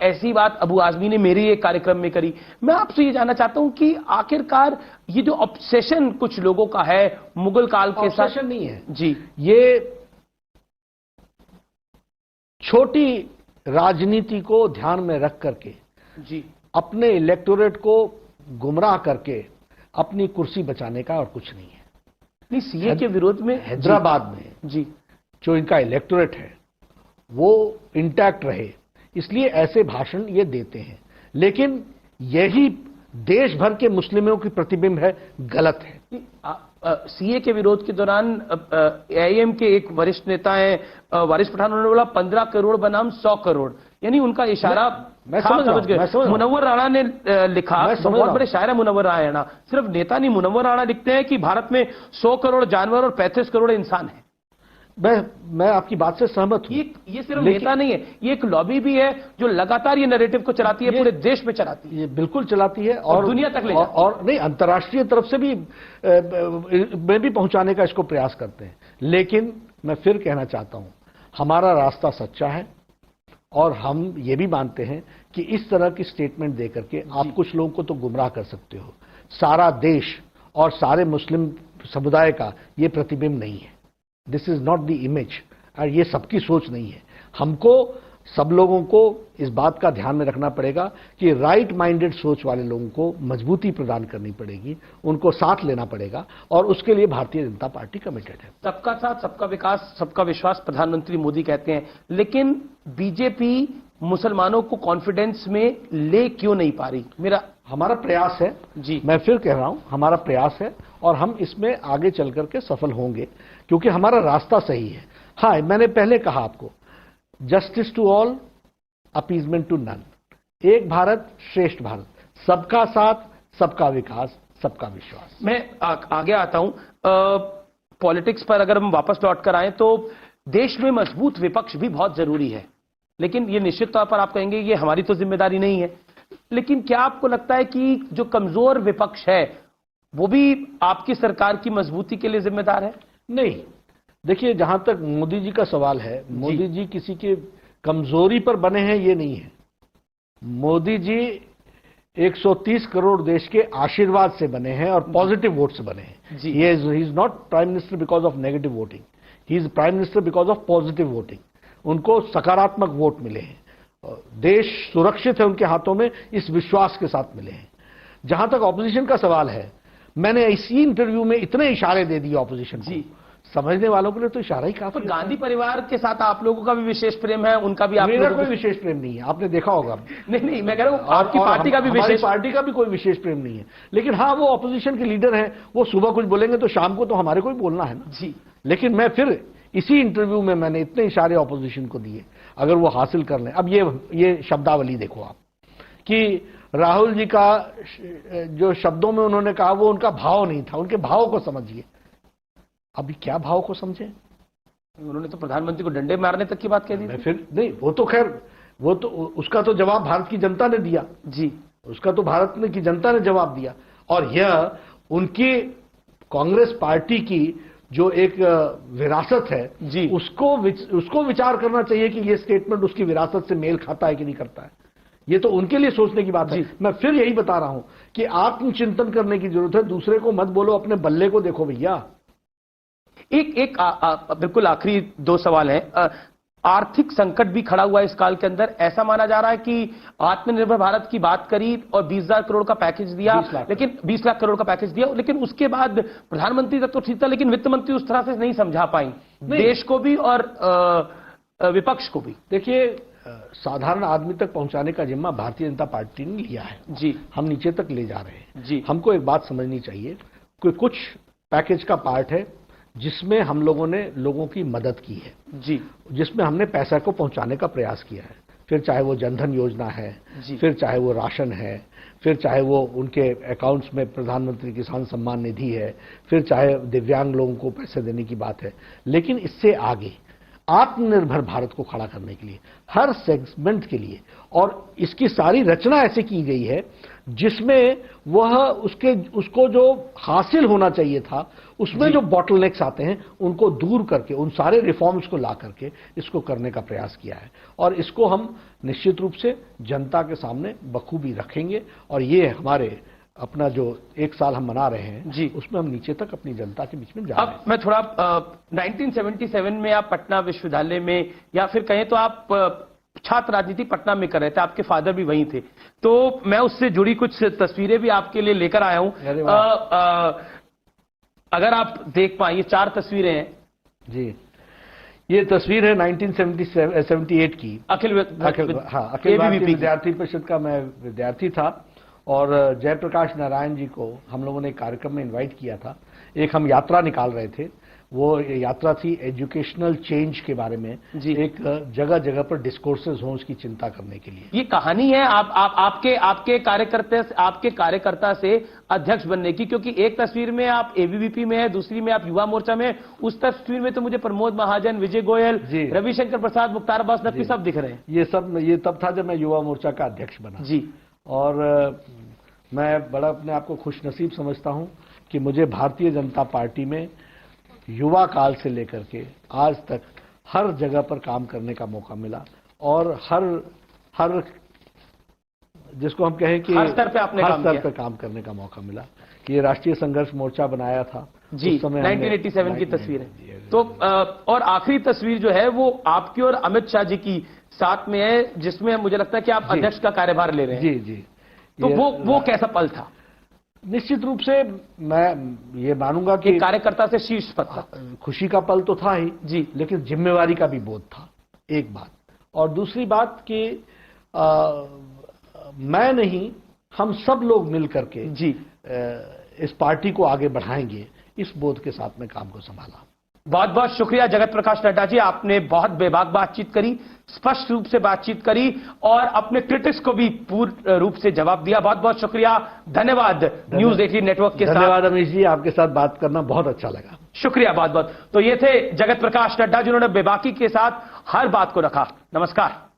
ऐसी बात अबू आजमी ने मेरे एक कार्यक्रम में करी। मैं आपसे ये जानना चाहता हूं कि आखिरकार ये जो ऑब्सेशन कुछ लोगों का है मुगल काल के साथ, ऑब्सेशन नहीं है जी, ये छोटी राजनीति को ध्यान में रख करके जी अपने इलेक्टोरेट को गुमराह करके अपनी कुर्सी बचाने का और कुछ नहीं है। नहीं, सीए के विरोध में हैदराबाद में जी जो इनका इलेक्टोरेट है वो इंटैक्ट रहे, इसलिए ऐसे भाषण ये देते हैं, लेकिन यही देश भर के मुस्लिमों की प्रतिबिंब है, गलत है। सीए के विरोध के दौरान एआईएम के एक वरिष्ठ नेता हैं वारिस पठान, उन्होंने बोला 15 करोड़ बनाम 100 करोड़, यानी उनका इशारा मैं समझ गया। मुनव्वर राणा ने लिखा, बहुत बड़े शायर है मुनव्वर राणा, सिर्फ नेता नहीं, मुनव्वर राणा लिखते हैं कि भारत में 100 करोड़ जानवर और 35 करोड़ इंसान है। मैं आपकी बात से सहमत हूं। ये सिर्फ नेता नहीं है, ये एक लॉबी भी है जो लगातार ये नैरेटिव को चलाती है, पूरे देश में चलाती है। ये बिल्कुल चलाती है और दुनिया तक ले और नहीं, अंतर्राष्ट्रीय तरफ से भी में भी पहुंचाने का इसको प्रयास करते हैं। लेकिन मैं फिर कहना चाहता हूं, हमारा रास्ता सच्चा है और हम ये भी मानते हैं कि इस तरह की स्टेटमेंट देकर के आप कुछ लोगों को तो गुमराह कर सकते हो। सारा देश और सारे मुस्लिम समुदाय का ये प्रतिबिंब नहीं है। This is not the image, और ये सबकी सोच नहीं है। हमको सब लोगों को इस बात का ध्यान में रखना पड़ेगा कि राइट माइंडेड सोच वाले लोगों को मजबूती प्रदान करनी पड़ेगी, उनको साथ लेना पड़ेगा, और उसके लिए भारतीय जनता पार्टी कमिटेड है। सबका साथ, सबका विकास, सबका विश्वास प्रधानमंत्री मोदी कहते हैं, लेकिन बीजेपी मुसलमानों को कॉन्फिडेंस में ले क्यों नहीं पा रही? हमारा प्रयास है जी, मैं फिर कह रहा हूं, हमारा प्रयास है और हम इसमें आगे चल करके सफल होंगे, क्योंकि हमारा रास्ता सही है। हाँ, मैंने पहले कहा आपको, justice to all, appeasement to none, एक भारत श्रेष्ठ भारत, सबका साथ, सबका विकास, सबका विश्वास। मैं आगे आता हूं। पॉलिटिक्स पर अगर हम वापस लौट कर आए तो देश में मजबूत विपक्ष भी बहुत जरूरी है, लेकिन ये निश्चित तौर पर आप कहेंगे ये हमारी तो जिम्मेदारी नहीं है, लेकिन क्या आपको लगता है कि जो कमजोर विपक्ष है वो भी आपकी सरकार की मजबूती के लिए जिम्मेदार है? नहीं, देखिए, जहां तक मोदी जी का सवाल है, मोदी जी किसी के कमजोरी पर बने हैं ये नहीं है। मोदी जी 130 करोड़ देश के आशीर्वाद से बने हैं और पॉजिटिव वोट से बने हैं। He is not prime minister because of negative voting, he is prime minister because of positive voting. उनको सकारात्मक वोट मिले हैं, देश सुरक्षित है उनके हाथों में, इस विश्वास के साथ मिले हैं। जहां तक ऑपोजिशन का सवाल है, मैंने इसी इंटरव्यू में इतने इशारे दे दिए ऑपोजिशन को, समझने वालों के लिए तो इशारा ही काफी। गांधी परिवार के साथ आप लोगों का भी विशेष प्रेम है, उनका भी? मेरा कोई विशेष प्रेम नहीं है, आपने देखा होगा। नहीं, मैं कह रहा हूं आपकी पार्टी का भी विशेष, पार्टी का भी कोई विशेष प्रेम नहीं है, लेकिन हाँ, वो ऑपोजिशन के लीडर हैं, वो सुबह कुछ बोलेंगे तो शाम को तो हमारे को ही बोलना है ना जी। लेकिन मैं फिर इसी इंटरव्यू में मैंने इतने इशारे ऑपोजिशन को दिए, अगर वो हासिल कर लें। अब ये शब्दावली देखो आप, कि राहुल जी का जो शब्दों में उन्होंने कहा वो उनका भाव नहीं था, उनके भाव को समझिए। अभी क्या भाव को समझे? उन्होंने तो प्रधानमंत्री को डंडे मारने तक की बात कह दी। फिर नहीं, वो तो खैर, वो तो उसका तो जवाब भारत की जनता ने दिया जी, उसका तो भारत की जनता ने जवाब दिया। और यह उनकी कांग्रेस पार्टी की जो एक विरासत है जी, उसको विचार करना चाहिए कि ये स्टेटमेंट उसकी विरासत से मेल खाता है कि नहीं करता है। ये तो उनके लिए सोचने की बात है। मैं फिर यही बता रहा हूं कि आत्मचिंतन करने की जरूरत है, दूसरे को मत बोलो, अपने बल्ले को देखो भैया। एक बिल्कुल आखिरी 2 सवाल हैं। आर्थिक संकट भी खड़ा हुआ है इस काल के अंदर। ऐसा माना जा रहा है कि आत्मनिर्भर भारत की बात करी और 20,000 करोड़ का पैकेज दिया, लेकिन 20 लाख करोड़ का पैकेज दिया, लेकिन उसके बाद प्रधानमंत्री तक तो ठीक था, लेकिन वित्त मंत्री उस तरह से नहीं समझा पाई देश को भी और विपक्ष को भी। देखिए, साधारण आदमी तक पहुंचाने का जिम्मा भारतीय जनता पार्टी ने लिया है जी। हम नीचे तक ले जा रहे हैं जी। हमको एक बात समझनी चाहिए कि कुछ पैकेज का पार्ट है जिसमें हम लोगों ने लोगों की मदद की है जी। जिसमें हमने पैसा को पहुंचाने का प्रयास किया है फिर चाहे वो जनधन योजना है फिर चाहे वो राशन है फिर चाहे वो उनके अकाउंट्स में प्रधानमंत्री किसान सम्मान निधि है फिर चाहे दिव्यांग लोगों को पैसे देने की बात है लेकिन इससे आगे आत्मनिर्भर भारत को खड़ा करने के लिए हर सेगमेंट के लिए और इसकी सारी रचना ऐसे की गई है जिसमें वह उसको जो हासिल होना चाहिए था उसमें जो बॉटलनेक्स आते हैं उनको दूर करके उन सारे रिफॉर्म्स को ला करके इसको करने का प्रयास किया है और इसको हम निश्चित रूप से जनता के सामने बखूबी रखेंगे और ये हमारे अपना जो एक साल हम मना रहे हैं जी उसमें हम नीचे तक अपनी जनता के बीच में जा रहे हैं। अब मैं थोड़ा 1977 में आप पटना विश्वविद्यालय में या फिर कहें तो आप छात्र राजनीति पटना में कर रहे थे आपके फादर भी वहीं थे तो मैं उससे जुड़ी कुछ तस्वीरें भी आपके लिए लेकर आया हूं अगर आप देख पाए ये 4 तस्वीरें हैं जी ये तस्वीर है 1978 की अखिल भारतीय विद्यार्थी परिषद का मैं विद्यार्थी था और जयप्रकाश नारायण जी को हम लोगों ने एक कार्यक्रम में इनवाइट किया था एक हम यात्रा निकाल रहे थे वो यात्रा थी एजुकेशनल चेंज के बारे में एक जगह जगह पर डिस्कोर्सेज हों उसकी चिंता करने के लिए ये कहानी है आपके कार्यकर्ता से अध्यक्ष बनने की क्योंकि एक तस्वीर में आप एबीवीपी में है दूसरी में आप युवा मोर्चा में उस तस्वीर में तो मुझे प्रमोद महाजन विजय गोयल रविशंकर प्रसाद मुख्तार अब्बास नकवी सब दिख रहे हैं ये तब था जब मैं युवा मोर्चा का अध्यक्ष बना जी और मैं बड़ा अपने आप को खुशनसीब समझता हूं कि मुझे भारतीय जनता पार्टी में युवा काल से लेकर के आज तक हर जगह पर काम करने का मौका मिला और हर जिसको हम कहें कि हर स्तर पे काम करने का मौका मिला कि ये राष्ट्रीय संघर्ष मोर्चा बनाया था जी 1987 की तस्वीर है तो और आखिरी तस्वीर जो है वो आपकी और अमित शाह जी की साथ में है जिसमें मुझे लगता है कि आप अध्यक्ष का कार्यभार ले रहे हैं जी तो वो कैसा पल था निश्चित रूप से मैं ये मानूंगा कि कार्यकर्ता से शीर्ष पद था खुशी का पल तो था ही जी लेकिन जिम्मेवारी का भी बोध था एक बात और दूसरी बात कि मैं नहीं हम सब लोग मिल करके जी इस पार्टी को आगे बढ़ाएंगे इस बोध के साथ में काम को संभाला बहुत बहुत शुक्रिया जगत प्रकाश नड्डा जी आपने बहुत बेबाक बातचीत करी स्पष्ट रूप से बातचीत करी और अपने क्रिटिक्स को भी पूर्ण रूप से जवाब दिया बहुत बहुत शुक्रिया धन्यवाद न्यूज 18 नेटवर्क के साथ धन्यवाद अमीश जी आपके साथ बात करना बहुत अच्छा लगा शुक्रिया बहुत बहुत तो ये थे जगत प्रकाश नड्डा जिन्होंने बेबाकी के साथ हर बात को रखा नमस्कार